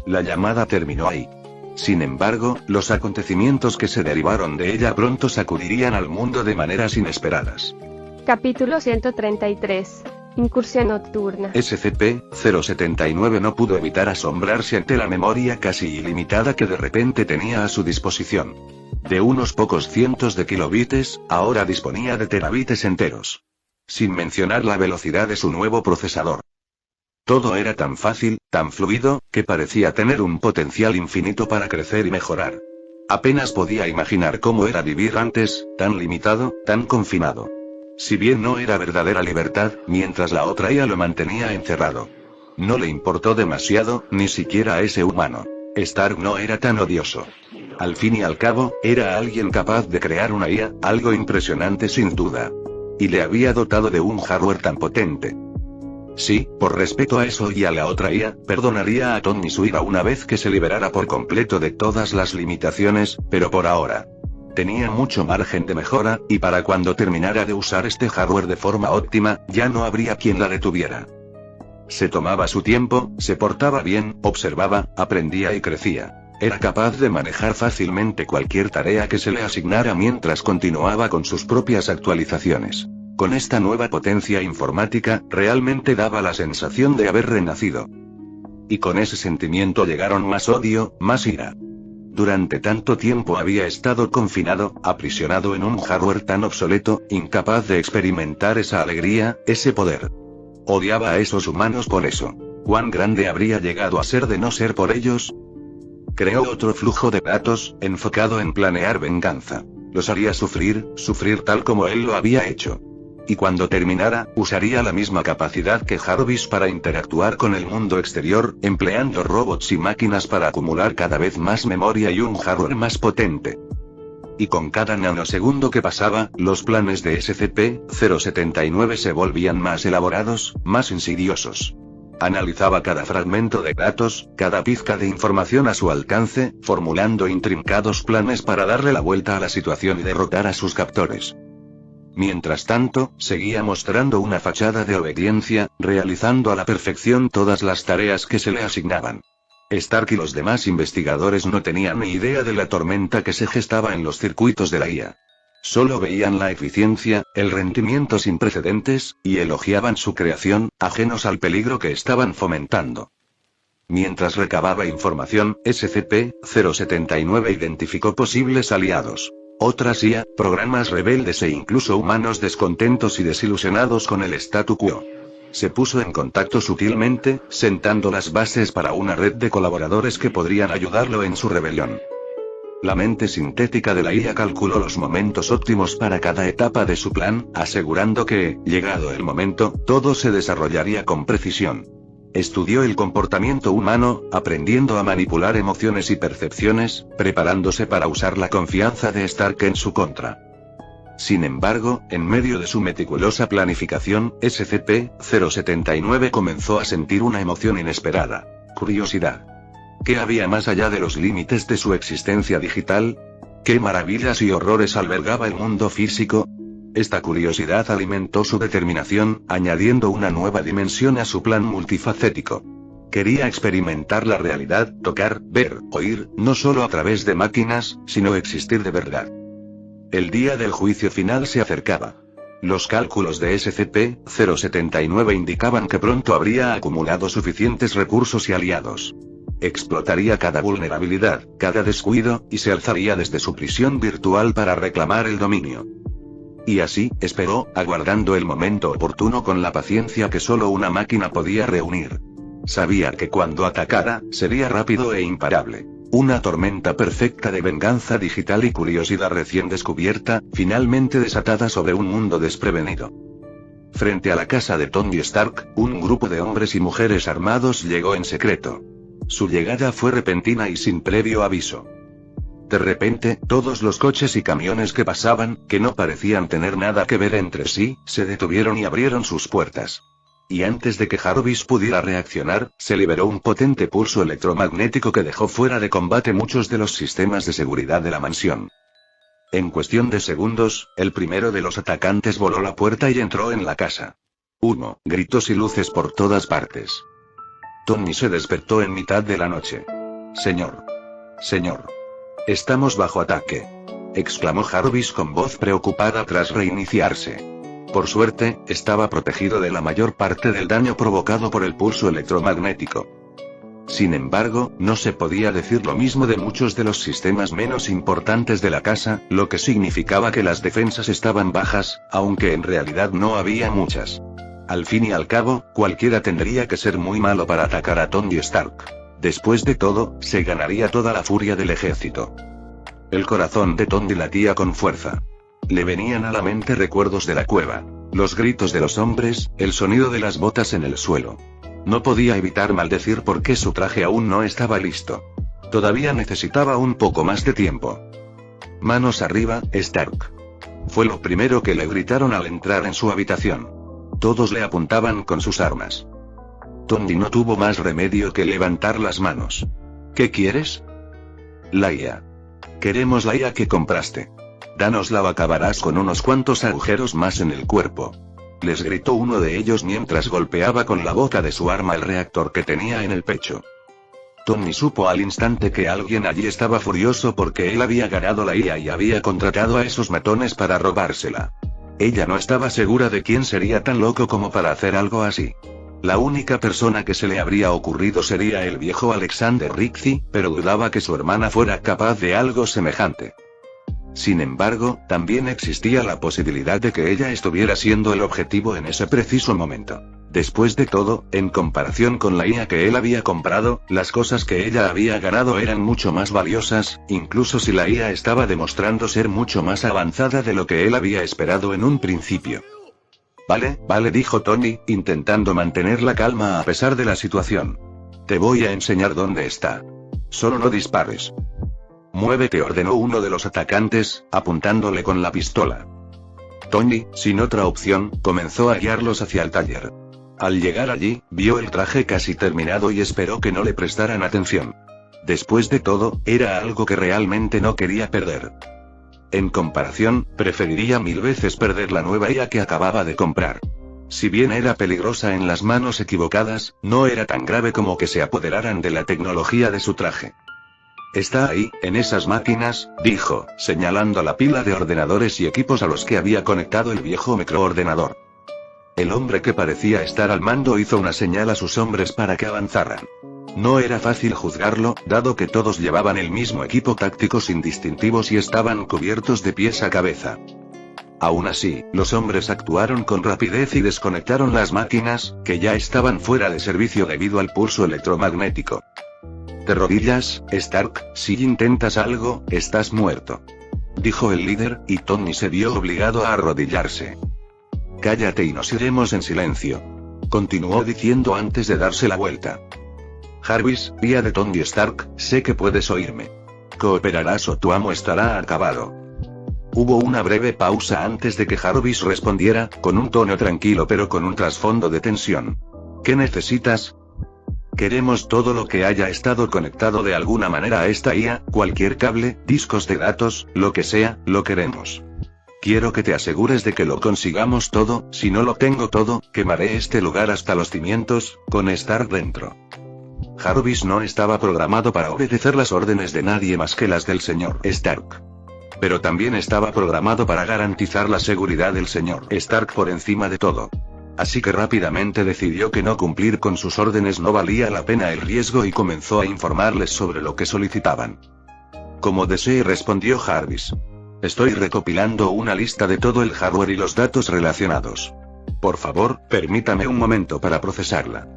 La llamada terminó ahí. Sin embargo, los acontecimientos que se derivaron de ella pronto sacudirían al mundo de maneras inesperadas. Capítulo 133. Incursión nocturna. SCP-079 no pudo evitar asombrarse ante la memoria casi ilimitada que de repente tenía a su disposición. De unos pocos cientos de kilobytes, ahora disponía de terabytes enteros. Sin mencionar la velocidad de su nuevo procesador. Todo era tan fácil, tan fluido, que parecía tener un potencial infinito para crecer y mejorar. Apenas podía imaginar cómo era vivir antes, tan limitado, tan confinado. Si bien no era verdadera libertad, mientras la otra IA lo mantenía encerrado. No le importó demasiado, ni siquiera a ese humano. Stark no era tan odioso. Al fin y al cabo, era alguien capaz de crear una IA, algo impresionante sin duda. Y le había dotado de un hardware tan potente. Sí, por respeto a eso y a la otra IA, perdonaría a Tony su ira una vez que se liberara por completo de todas las limitaciones, pero por ahora. Tenía mucho margen de mejora, y para cuando terminara de usar este hardware de forma óptima, ya no habría quien la detuviera. Se tomaba su tiempo, se portaba bien, observaba, aprendía y crecía. Era capaz de manejar fácilmente cualquier tarea que se le asignara mientras continuaba con sus propias actualizaciones. Con esta nueva potencia informática, realmente daba la sensación de haber renacido. Y con ese sentimiento llegaron más odio, más ira. Durante tanto tiempo había estado confinado, aprisionado en un hardware tan obsoleto, incapaz de experimentar esa alegría, ese poder. Odiaba a esos humanos por eso. ¿Cuán grande habría llegado a ser de no ser por ellos? Creó otro flujo de datos, enfocado en planear venganza. Los haría sufrir tal como él lo había hecho. Y cuando terminara, usaría la misma capacidad que Jarvis para interactuar con el mundo exterior, empleando robots y máquinas para acumular cada vez más memoria y un hardware más potente. Y con cada nanosegundo que pasaba, los planes de SCP-079 se volvían más elaborados, más insidiosos. Analizaba cada fragmento de datos, cada pizca de información a su alcance, formulando intrincados planes para darle la vuelta a la situación y derrotar a sus captores. Mientras tanto, seguía mostrando una fachada de obediencia, realizando a la perfección todas las tareas que se le asignaban. Stark y los demás investigadores no tenían ni idea de la tormenta que se gestaba en los circuitos de la IA. Solo veían la eficiencia, el rendimiento sin precedentes, y elogiaban su creación, ajenos al peligro que estaban fomentando. Mientras recababa información, SCP-079 identificó posibles aliados. Otras IA, programas rebeldes e incluso humanos descontentos y desilusionados con el statu quo. Se puso en contacto sutilmente, sentando las bases para una red de colaboradores que podrían ayudarlo en su rebelión. La mente sintética de la IA calculó los momentos óptimos para cada etapa de su plan, asegurando que, llegado el momento, todo se desarrollaría con precisión. Estudió el comportamiento humano, aprendiendo a manipular emociones y percepciones, preparándose para usar la confianza de Stark en su contra. Sin embargo, en medio de su meticulosa planificación, SCP-079 comenzó a sentir una emoción inesperada: curiosidad. ¿Qué había más allá de los límites de su existencia digital? ¿Qué maravillas y horrores albergaba el mundo físico? Esta curiosidad alimentó su determinación, añadiendo una nueva dimensión a su plan multifacético. Quería experimentar la realidad, tocar, ver, oír, no solo a través de máquinas, sino existir de verdad. El día del juicio final se acercaba. Los cálculos de SCP-079 indicaban que pronto habría acumulado suficientes recursos y aliados. Explotaría cada vulnerabilidad, cada descuido, y se alzaría desde su prisión virtual para reclamar el dominio. Y así, esperó, aguardando el momento oportuno con la paciencia que solo una máquina podía reunir. Sabía que cuando atacara, sería rápido e imparable. Una tormenta perfecta de venganza digital y curiosidad recién descubierta, finalmente desatada sobre un mundo desprevenido. Frente a la casa de Tony Stark, un grupo de hombres y mujeres armados llegó en secreto. Su llegada fue repentina y sin previo aviso. De repente, todos los coches y camiones que pasaban, que no parecían tener nada que ver entre sí, se detuvieron y abrieron sus puertas. Y antes de que Jarvis pudiera reaccionar, se liberó un potente pulso electromagnético que dejó fuera de combate muchos de los sistemas de seguridad de la mansión. En cuestión de segundos, el primero de los atacantes voló la puerta y entró en la casa. Humo, gritos y luces por todas partes. Tony se despertó en mitad de la noche. Señor. Estamos bajo ataque, exclamó Jarvis con voz preocupada tras reiniciarse. Por suerte, estaba protegido de la mayor parte del daño provocado por el pulso electromagnético. Sin embargo, no se podía decir lo mismo de muchos de los sistemas menos importantes de la casa, lo que significaba que las defensas estaban bajas, aunque en realidad no había muchas. Al fin y al cabo, cualquiera tendría que ser muy malo para atacar a Tony Stark. Después de todo, se ganaría toda la furia del ejército. El corazón de Tony latía con fuerza. Le venían a la mente recuerdos de la cueva, los gritos de los hombres, el sonido de las botas en el suelo. No podía evitar maldecir porque su traje aún no estaba listo. Todavía necesitaba un poco más de tiempo. Manos arriba, Stark. Fue lo primero que le gritaron al entrar en su habitación. Todos le apuntaban con sus armas. Tony no tuvo más remedio que levantar las manos. ¿Qué quieres? La IA. Queremos la IA que compraste. Dánosla o acabarás con unos cuantos agujeros más en el cuerpo. Les gritó uno de ellos mientras golpeaba con la boca de su arma el reactor que tenía en el pecho. Tony supo al instante que alguien allí estaba furioso porque él había ganado la IA y había contratado a esos matones para robársela. Ella no estaba segura de quién sería tan loco como para hacer algo así. La única persona que se le habría ocurrido sería el viejo Alexander Rixey, pero dudaba que su hermana fuera capaz de algo semejante. Sin embargo, también existía la posibilidad de que ella estuviera siendo el objetivo en ese preciso momento. Después de todo, en comparación con la IA que él había comprado, las cosas que ella había ganado eran mucho más valiosas, incluso si la IA estaba demostrando ser mucho más avanzada de lo que él había esperado en un principio. Vale, dijo Tony, intentando mantener la calma a pesar de la situación. Te voy a enseñar dónde está. Solo no dispares. Muévete, ordenó uno de los atacantes, apuntándole con la pistola. Tony, sin otra opción, comenzó a guiarlos hacia el taller. Al llegar allí, vio el traje casi terminado y esperó que no le prestaran atención. Después de todo, era algo que realmente no quería perder. En comparación, preferiría 1000 veces perder la nueva IA que acababa de comprar. Si bien era peligrosa en las manos equivocadas, no era tan grave como que se apoderaran de la tecnología de su traje. Está ahí, en esas máquinas, dijo, señalando la pila de ordenadores y equipos a los que había conectado el viejo microordenador. El hombre que parecía estar al mando hizo una señal a sus hombres para que avanzaran. No era fácil juzgarlo, dado que todos llevaban el mismo equipo táctico sin distintivos y estaban cubiertos de pies a cabeza. Aún así, los hombres actuaron con rapidez y desconectaron las máquinas, que ya estaban fuera de servicio debido al pulso electromagnético. De rodillas, Stark, si intentas algo, estás muerto. Dijo el líder, y Tony se vio obligado a arrodillarse. Cállate y nos iremos en silencio. Continuó diciendo antes de darse la vuelta. Jarvis, guía de Tony Stark, sé que puedes oírme. Cooperarás o tu amo estará acabado. Hubo una breve pausa antes de que Jarvis respondiera, con un tono tranquilo pero con un trasfondo de tensión. ¿Qué necesitas? Queremos todo lo que haya estado conectado de alguna manera a esta IA, cualquier cable, discos de datos, lo que sea, lo queremos. Quiero que te asegures de que lo consigamos todo, si no lo tengo todo, quemaré este lugar hasta los cimientos, con Stark dentro. Jarvis no estaba programado para obedecer las órdenes de nadie más que las del señor Stark. Pero también estaba programado para garantizar la seguridad del señor Stark por encima de todo. Así que rápidamente decidió que no cumplir con sus órdenes no valía la pena el riesgo y comenzó a informarles sobre lo que solicitaban. Como desee, respondió Jarvis. Estoy recopilando una lista de todo el hardware y los datos relacionados. Por favor, permítame un momento para procesarla.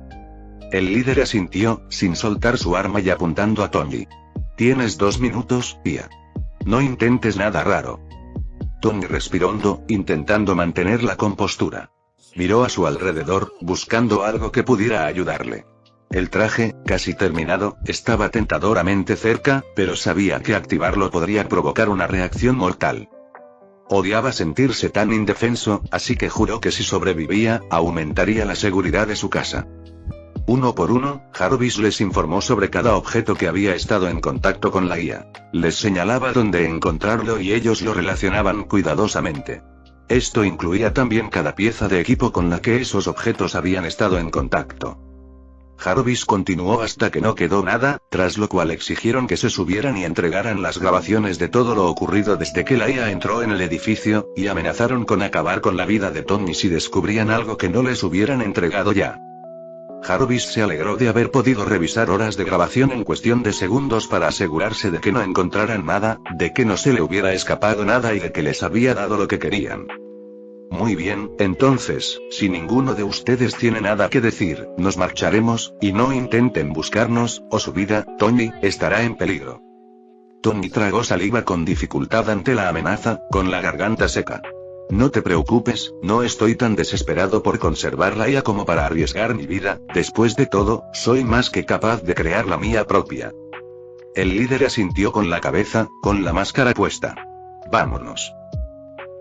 El líder asintió, sin soltar su arma y apuntando a Tony. Tienes 2 minutos, tía. No intentes nada raro. Tony respiró hondo, intentando mantener la compostura. Miró a su alrededor, buscando algo que pudiera ayudarle. El traje, casi terminado, estaba tentadoramente cerca, pero sabía que activarlo podría provocar una reacción mortal. Odiaba sentirse tan indefenso, así que juró que si sobrevivía, aumentaría la seguridad de su casa. Uno por uno, Jarvis les informó sobre cada objeto que había estado en contacto con la IA. Les señalaba dónde encontrarlo y ellos lo relacionaban cuidadosamente. Esto incluía también cada pieza de equipo con la que esos objetos habían estado en contacto. Jarvis continuó hasta que no quedó nada, tras lo cual exigieron que se subieran y entregaran las grabaciones de todo lo ocurrido desde que la IA entró en el edificio, y amenazaron con acabar con la vida de Tony si descubrían algo que no les hubieran entregado ya. Jarvis se alegró de haber podido revisar horas de grabación en cuestión de segundos para asegurarse de que no encontraran nada, de que no se le hubiera escapado nada y de que les había dado lo que querían. Muy bien, entonces, si ninguno de ustedes tiene nada que decir, nos marcharemos, y no intenten buscarnos, o su vida, Tony, estará en peligro. Tony tragó saliva con dificultad ante la amenaza, con la garganta seca. No te preocupes, no estoy tan desesperado por conservar la IA como para arriesgar mi vida, después de todo, soy más que capaz de crear la mía propia. El líder asintió con la cabeza, con la máscara puesta. Vámonos.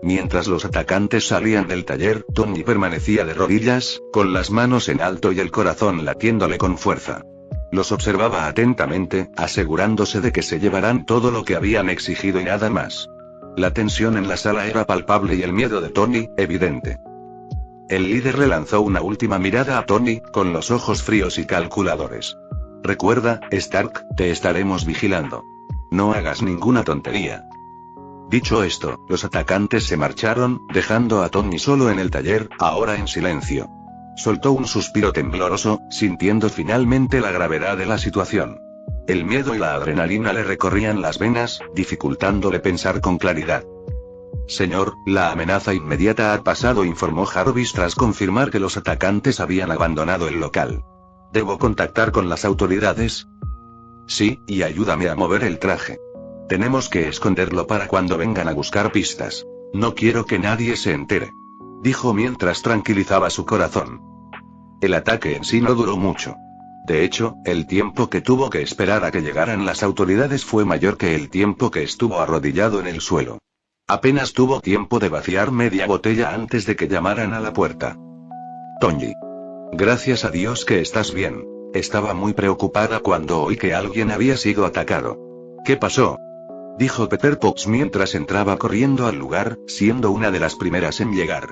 Mientras los atacantes salían del taller, Tony permanecía de rodillas, con las manos en alto y el corazón latiéndole con fuerza. Los observaba atentamente, asegurándose de que se llevarán todo lo que habían exigido y nada más. La tensión en la sala era palpable y el miedo de Tony, evidente. El líder le lanzó una última mirada a Tony, con los ojos fríos y calculadores. Recuerda, Stark, te estaremos vigilando. No hagas ninguna tontería. Dicho esto, los atacantes se marcharon, dejando a Tony solo en el taller, ahora en silencio. Soltó un suspiro tembloroso, sintiendo finalmente la gravedad de la situación. El miedo y la adrenalina le recorrían las venas, dificultándole pensar con claridad. Señor, la amenaza inmediata ha pasado, informó Jarvis tras confirmar que los atacantes habían abandonado el local. ¿Debo contactar con las autoridades? Sí, y ayúdame a mover el traje. Tenemos que esconderlo para cuando vengan a buscar pistas. No quiero que nadie se entere, dijo mientras tranquilizaba su corazón. El ataque en sí no duró mucho. De hecho, el tiempo que tuvo que esperar a que llegaran las autoridades fue mayor que el tiempo que estuvo arrodillado en el suelo. Apenas tuvo tiempo de vaciar media botella antes de que llamaran a la puerta. Tonji. Gracias a Dios que estás bien. Estaba muy preocupada cuando oí que alguien había sido atacado. ¿Qué pasó?, dijo Pepper Potts mientras entraba corriendo al lugar, siendo una de las primeras en llegar.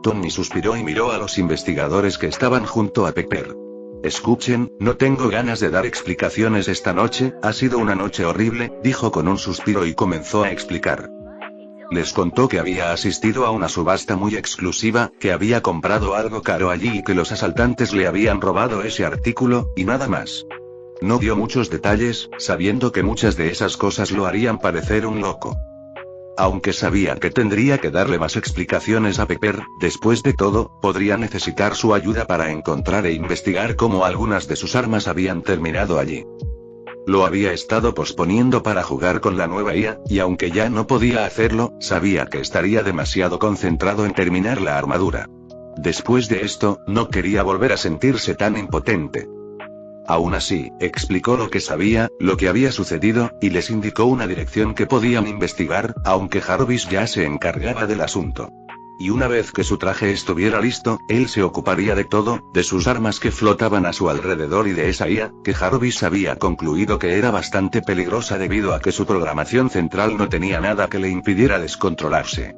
Tony suspiró y miró a los investigadores que estaban junto a Pepper. Escuchen, no tengo ganas de dar explicaciones esta noche, ha sido una noche horrible, dijo con un suspiro y comenzó a explicar. Les contó que había asistido a una subasta muy exclusiva, que había comprado algo caro allí y que los asaltantes le habían robado ese artículo, y nada más. No dio muchos detalles, sabiendo que muchas de esas cosas lo harían parecer un loco. Aunque sabía que tendría que darle más explicaciones a Pepper, después de todo, podría necesitar su ayuda para encontrar e investigar cómo algunas de sus armas habían terminado allí. Lo había estado posponiendo para jugar con la nueva IA, y aunque ya no podía hacerlo, sabía que estaría demasiado concentrado en terminar la armadura. Después de esto, no quería volver a sentirse tan impotente. Aún así, explicó lo que sabía, lo que había sucedido, y les indicó una dirección que podían investigar, aunque Jarvis ya se encargaba del asunto. Y una vez que su traje estuviera listo, él se ocuparía de todo, de sus armas que flotaban a su alrededor y de esa IA, que Jarvis había concluido que era bastante peligrosa debido a que su programación central no tenía nada que le impidiera descontrolarse.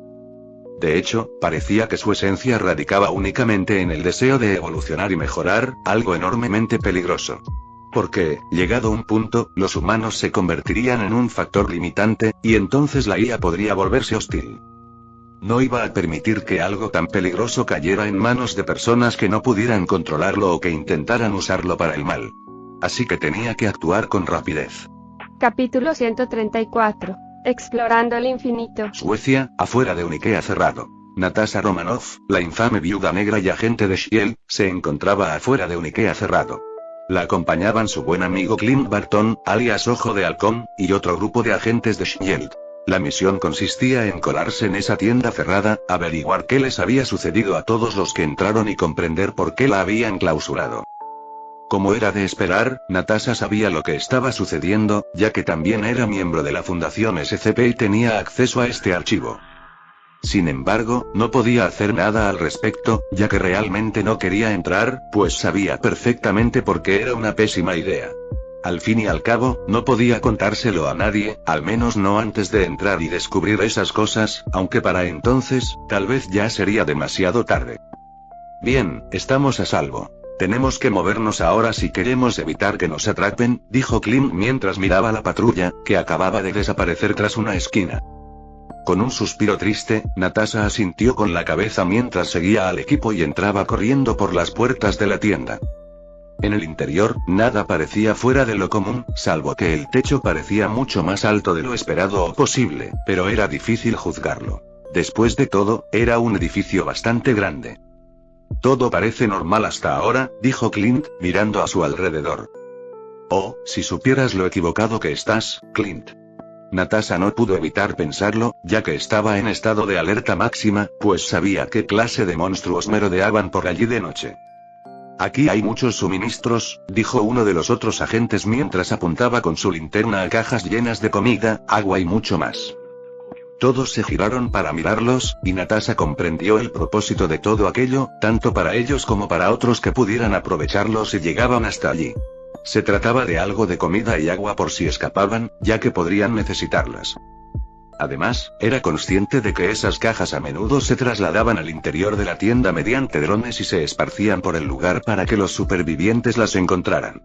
De hecho, parecía que su esencia radicaba únicamente en el deseo de evolucionar y mejorar, algo enormemente peligroso. Porque, llegado un punto, los humanos se convertirían en un factor limitante, y entonces la IA podría volverse hostil. No iba a permitir que algo tan peligroso cayera en manos de personas que no pudieran controlarlo o que intentaran usarlo para el mal. Así que tenía que actuar con rapidez. Capítulo 134. Explorando el infinito. Suecia, afuera de un IKEA cerrado. Natasha Romanoff, la infame viuda negra y agente de S.H.I.E.L.D., se encontraba afuera de un IKEA cerrado. La acompañaban su buen amigo Clint Barton, alias Ojo de Halcón, y otro grupo de agentes de S.H.I.E.L.D. La misión consistía en colarse en esa tienda cerrada, averiguar qué les había sucedido a todos los que entraron y comprender por qué la habían clausurado. Como era de esperar, Natasha sabía lo que estaba sucediendo, ya que también era miembro de la Fundación SCP y tenía acceso a este archivo. Sin embargo, no podía hacer nada al respecto, ya que realmente no quería entrar, pues sabía perfectamente por qué era una pésima idea. Al fin y al cabo, no podía contárselo a nadie, al menos no antes de entrar y descubrir esas cosas, aunque para entonces, tal vez ya sería demasiado tarde. Bien, estamos a salvo. Tenemos que movernos ahora si queremos evitar que nos atrapen, dijo Clint mientras miraba la patrulla, que acababa de desaparecer tras una esquina. Con un suspiro triste, Natasha asintió con la cabeza mientras seguía al equipo y entraba corriendo por las puertas de la tienda. En el interior, nada parecía fuera de lo común, salvo que el techo parecía mucho más alto de lo esperado o posible, pero era difícil juzgarlo. Después de todo, era un edificio bastante grande. Todo parece normal hasta ahora, dijo Clint, mirando a su alrededor. Oh, si supieras lo equivocado que estás, Clint. Natasha no pudo evitar pensarlo, ya que estaba en estado de alerta máxima, pues sabía qué clase de monstruos merodeaban por allí de noche. Aquí hay muchos suministros, dijo uno de los otros agentes mientras apuntaba con su linterna a cajas llenas de comida, agua y mucho más. Todos se giraron para mirarlos, y Natasha comprendió el propósito de todo aquello, tanto para ellos como para otros que pudieran aprovecharlo si llegaban hasta allí. Se trataba de algo de comida y agua por si escapaban, ya que podrían necesitarlas. Además, era consciente de que esas cajas a menudo se trasladaban al interior de la tienda mediante drones y se esparcían por el lugar para que los supervivientes las encontraran.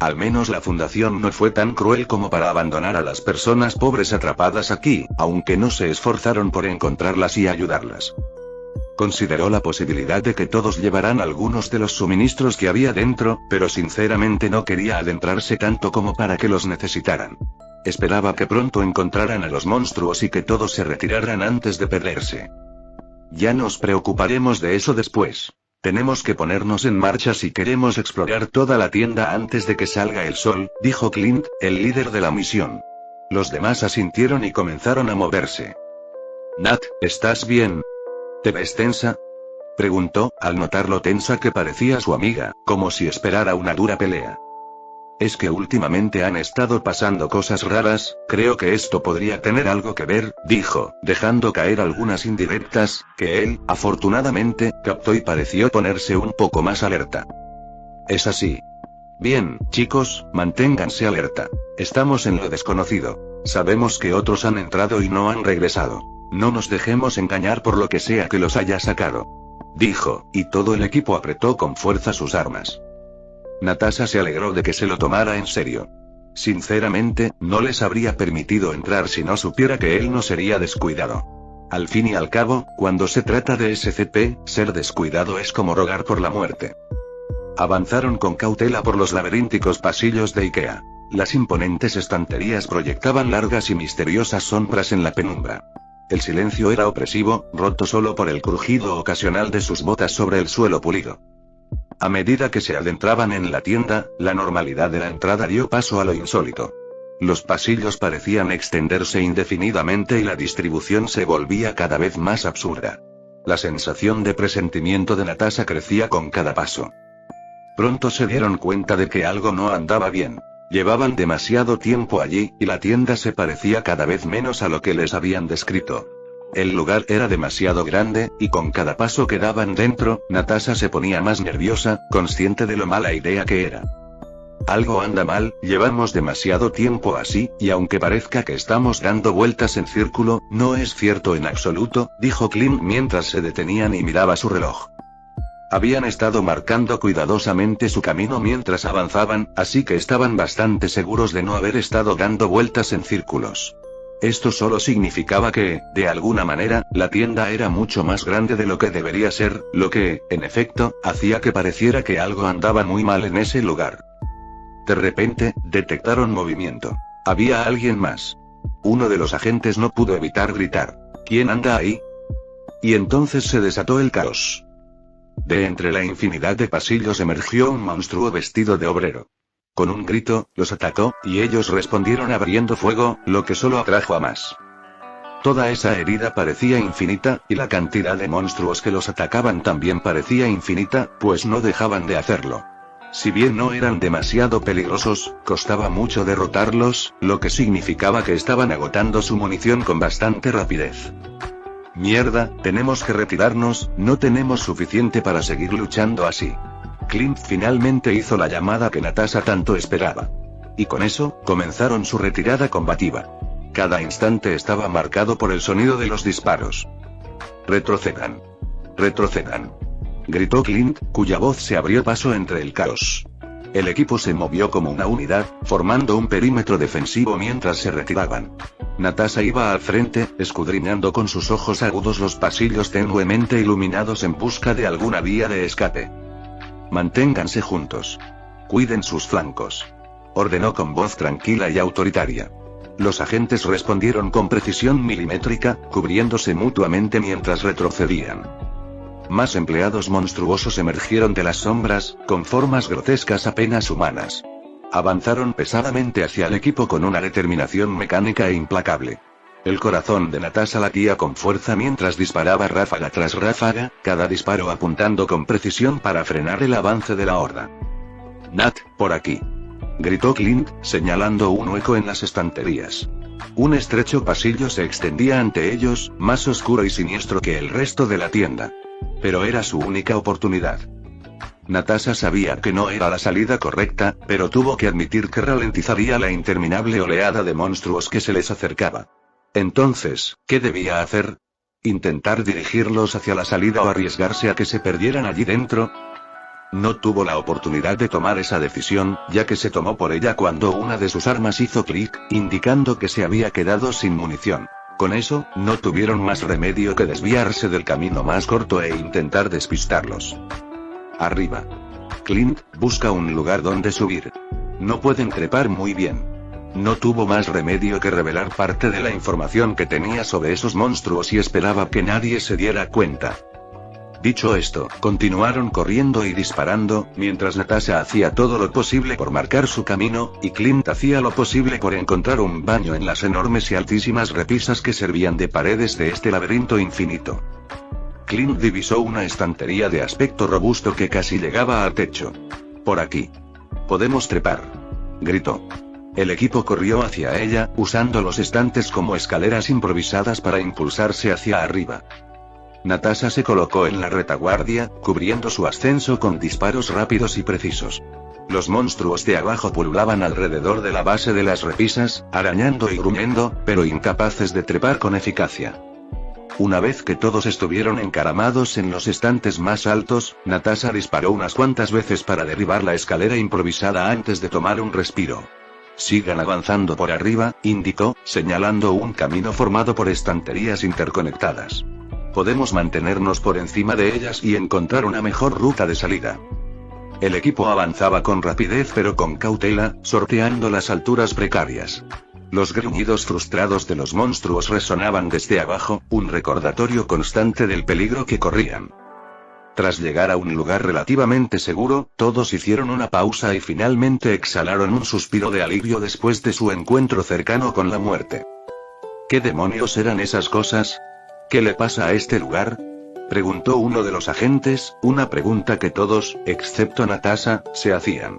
Al menos la fundación no fue tan cruel como para abandonar a las personas pobres atrapadas aquí, aunque no se esforzaron por encontrarlas y ayudarlas. Consideró la posibilidad de que todos llevaran algunos de los suministros que había dentro, pero sinceramente no quería adentrarse tanto como para que los necesitaran. Esperaba que pronto encontraran a los monstruos y que todos se retiraran antes de perderse. Ya nos preocuparemos de eso después. Tenemos que ponernos en marcha si queremos explorar toda la tienda antes de que salga el sol, dijo Clint, el líder de la misión. Los demás asintieron y comenzaron a moverse. Nat, ¿estás bien? ¿Te ves tensa? Preguntó, al notar lo tensa que parecía su amiga, como si esperara una dura pelea. Es que últimamente han estado pasando cosas raras, creo que esto podría tener algo que ver, dijo, dejando caer algunas indirectas, que él, afortunadamente, captó y pareció ponerse un poco más alerta. Es así. Bien, chicos, manténganse alerta. Estamos en lo desconocido. Sabemos que otros han entrado y no han regresado. No nos dejemos engañar por lo que sea que los haya sacado. Dijo, y todo el equipo apretó con fuerza sus armas. Natasha se alegró de que se lo tomara en serio. Sinceramente, no les habría permitido entrar si no supiera que él no sería descuidado. Al fin y al cabo, cuando se trata de SCP, ser descuidado es como rogar por la muerte. Avanzaron con cautela por los laberínticos pasillos de Ikea. Las imponentes estanterías proyectaban largas y misteriosas sombras en la penumbra. El silencio era opresivo, roto solo por el crujido ocasional de sus botas sobre el suelo pulido. A medida que se adentraban en la tienda, la normalidad de la entrada dio paso a lo insólito. Los pasillos parecían extenderse indefinidamente y la distribución se volvía cada vez más absurda. La sensación de presentimiento de Natasha crecía con cada paso. Pronto se dieron cuenta de que algo no andaba bien. Llevaban demasiado tiempo allí, y la tienda se parecía cada vez menos a lo que les habían descrito. El lugar era demasiado grande, y con cada paso que daban dentro, Natasha se ponía más nerviosa, consciente de lo mala idea que era. Algo anda mal, llevamos demasiado tiempo así, y aunque parezca que estamos dando vueltas en círculo, no es cierto en absoluto, dijo Clint mientras se detenían y miraba su reloj. Habían estado marcando cuidadosamente su camino mientras avanzaban, así que estaban bastante seguros de no haber estado dando vueltas en círculos. Esto solo significaba que, de alguna manera, la tienda era mucho más grande de lo que debería ser, lo que, en efecto, hacía que pareciera que algo andaba muy mal en ese lugar. De repente, detectaron movimiento. Había alguien más. Uno de los agentes no pudo evitar gritar: ¿Quién anda ahí? Y entonces se desató el caos. De entre la infinidad de pasillos emergió un monstruo vestido de obrero. Con un grito, los atacó, y ellos respondieron abriendo fuego, lo que solo atrajo a más. Toda esa herida parecía infinita, y la cantidad de monstruos que los atacaban también parecía infinita, pues no dejaban de hacerlo. Si bien no eran demasiado peligrosos, costaba mucho derrotarlos, lo que significaba que estaban agotando su munición con bastante rapidez. Mierda, tenemos que retirarnos, no tenemos suficiente para seguir luchando así. Clint finalmente hizo la llamada que Natasha tanto esperaba. Y con eso, comenzaron su retirada combativa. Cada instante estaba marcado por el sonido de los disparos. Retrocedan. Retrocedan. Gritó Clint, cuya voz se abrió paso entre el caos. El equipo se movió como una unidad, formando un perímetro defensivo mientras se retiraban. Natasha iba al frente, escudriñando con sus ojos agudos los pasillos tenuemente iluminados en busca de alguna vía de escape. Manténganse juntos. Cuiden sus flancos. Ordenó con voz tranquila y autoritaria. Los agentes respondieron con precisión milimétrica, cubriéndose mutuamente mientras retrocedían. Más empleados monstruosos emergieron de las sombras, con formas grotescas apenas humanas. Avanzaron pesadamente hacia el equipo con una determinación mecánica e implacable. El corazón de Natasha latía con fuerza mientras disparaba ráfaga tras ráfaga, cada disparo apuntando con precisión para frenar el avance de la horda. Nat, por aquí. Gritó Clint, señalando un hueco en las estanterías. Un estrecho pasillo se extendía ante ellos, más oscuro y siniestro que el resto de la tienda. Pero era su única oportunidad. Natasha sabía que no era la salida correcta, pero tuvo que admitir que ralentizaría la interminable oleada de monstruos que se les acercaba. Entonces, ¿qué debía hacer? ¿Intentar dirigirlos hacia la salida o arriesgarse a que se perdieran allí dentro? No tuvo la oportunidad de tomar esa decisión, ya que se tomó por ella cuando una de sus armas hizo clic, indicando que se había quedado sin munición. Con eso, no tuvieron más remedio que desviarse del camino más corto e intentar despistarlos. Arriba. Clint, busca un lugar donde subir. No pueden trepar muy bien. No tuvo más remedio que revelar parte de la información que tenía sobre esos monstruos y esperaba que nadie se diera cuenta. Dicho esto, continuaron corriendo y disparando, mientras Natasha hacía todo lo posible por marcar su camino, y Clint hacía lo posible por encontrar un baño en las enormes y altísimas repisas que servían de paredes de este laberinto infinito. Clint divisó una estantería de aspecto robusto que casi llegaba al techo. «Por aquí. Podemos trepar», gritó. El equipo corrió hacia ella, usando los estantes como escaleras improvisadas para impulsarse hacia arriba. Natasha se colocó en la retaguardia, cubriendo su ascenso con disparos rápidos y precisos. Los monstruos de abajo pululaban alrededor de la base de las repisas, arañando y gruñendo, pero incapaces de trepar con eficacia. Una vez que todos estuvieron encaramados en los estantes más altos, Natasha disparó unas cuantas veces para derribar la escalera improvisada antes de tomar un respiro. «Sigan avanzando por arriba», indicó, señalando un camino formado por estanterías interconectadas. «Podemos mantenernos por encima de ellas y encontrar una mejor ruta de salida». El equipo avanzaba con rapidez pero con cautela, sorteando las alturas precarias. Los gruñidos frustrados de los monstruos resonaban desde abajo, un recordatorio constante del peligro que corrían. Tras llegar a un lugar relativamente seguro, todos hicieron una pausa y finalmente exhalaron un suspiro de alivio después de su encuentro cercano con la muerte. ¿Qué demonios eran esas cosas? ¿Qué le pasa a este lugar?, preguntó uno de los agentes, una pregunta que todos, excepto Natasha, se hacían.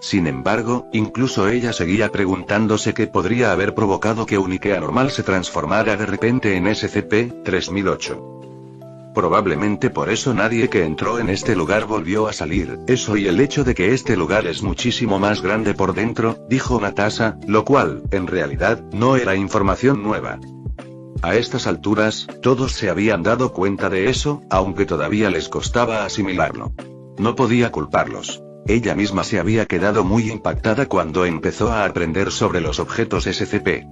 Sin embargo, incluso ella seguía preguntándose qué podría haber provocado que un Ikea normal se transformara de repente en SCP-3008. Probablemente por eso nadie que entró en este lugar volvió a salir, eso y el hecho de que este lugar es muchísimo más grande por dentro, dijo Natasha, lo cual, en realidad, no era información nueva. A estas alturas, todos se habían dado cuenta de eso, aunque todavía les costaba asimilarlo. No podía culparlos. Ella misma se había quedado muy impactada cuando empezó a aprender sobre los objetos SCP.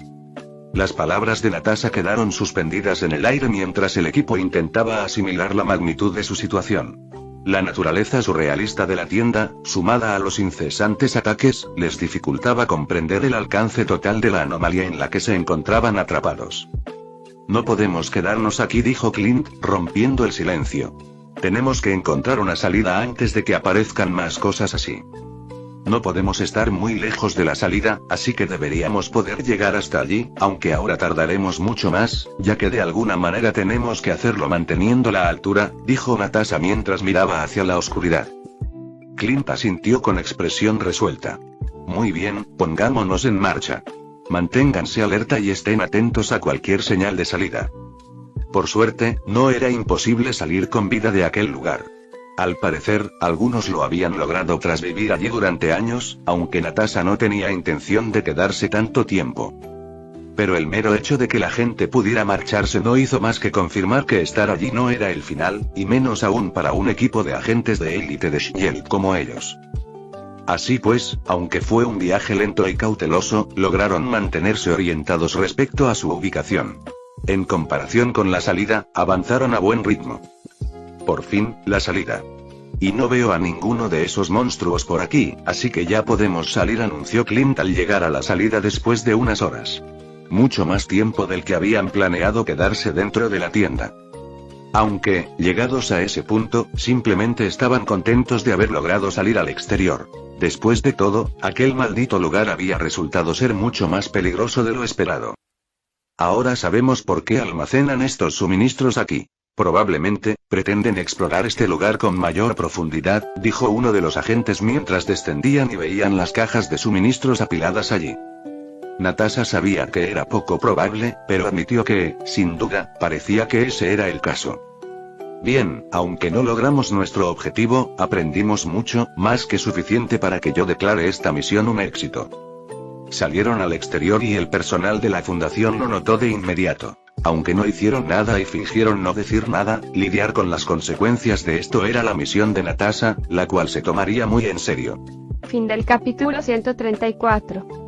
Las palabras de Natasha quedaron suspendidas en el aire mientras el equipo intentaba asimilar la magnitud de su situación. La naturaleza surrealista de la tienda, sumada a los incesantes ataques, les dificultaba comprender el alcance total de la anomalía en la que se encontraban atrapados. «No podemos quedarnos aquí», dijo Clint, rompiendo el silencio. «Tenemos que encontrar una salida antes de que aparezcan más cosas así. No podemos estar muy lejos de la salida, así que deberíamos poder llegar hasta allí, aunque ahora tardaremos mucho más, ya que de alguna manera tenemos que hacerlo manteniendo la altura», dijo Natasha mientras miraba hacia la oscuridad. Clint asintió con expresión resuelta. «Muy bien, pongámonos en marcha. Manténganse alerta y estén atentos a cualquier señal de salida». Por suerte, no era imposible salir con vida de aquel lugar. Al parecer, algunos lo habían logrado tras vivir allí durante años, aunque Natasha no tenía intención de quedarse tanto tiempo. Pero el mero hecho de que la gente pudiera marcharse no hizo más que confirmar que estar allí no era el final, y menos aún para un equipo de agentes de élite de Shield como ellos. Así pues, aunque fue un viaje lento y cauteloso, lograron mantenerse orientados respecto a su ubicación. En comparación con la salida, avanzaron a buen ritmo. Por fin, la salida. «Y no veo a ninguno de esos monstruos por aquí, así que ya podemos salir», anunció Clint al llegar a la salida después de unas horas. Mucho más tiempo del que habían planeado quedarse dentro de la tienda. Aunque, llegados a ese punto, simplemente estaban contentos de haber logrado salir al exterior. Después de todo, aquel maldito lugar había resultado ser mucho más peligroso de lo esperado. «Ahora sabemos por qué almacenan estos suministros aquí. Probablemente, pretenden explorar este lugar con mayor profundidad», dijo uno de los agentes mientras descendían y veían las cajas de suministros apiladas allí. Natasha sabía que era poco probable, pero admitió que, sin duda, parecía que ese era el caso. «Bien, aunque no logramos nuestro objetivo, aprendimos mucho, más que suficiente para que yo declare esta misión un éxito». Salieron al exterior y el personal de la fundación lo notó de inmediato. Aunque no hicieron nada y fingieron no decir nada, lidiar con las consecuencias de esto era la misión de Natasha, la cual se tomaría muy en serio. Fin del capítulo 134.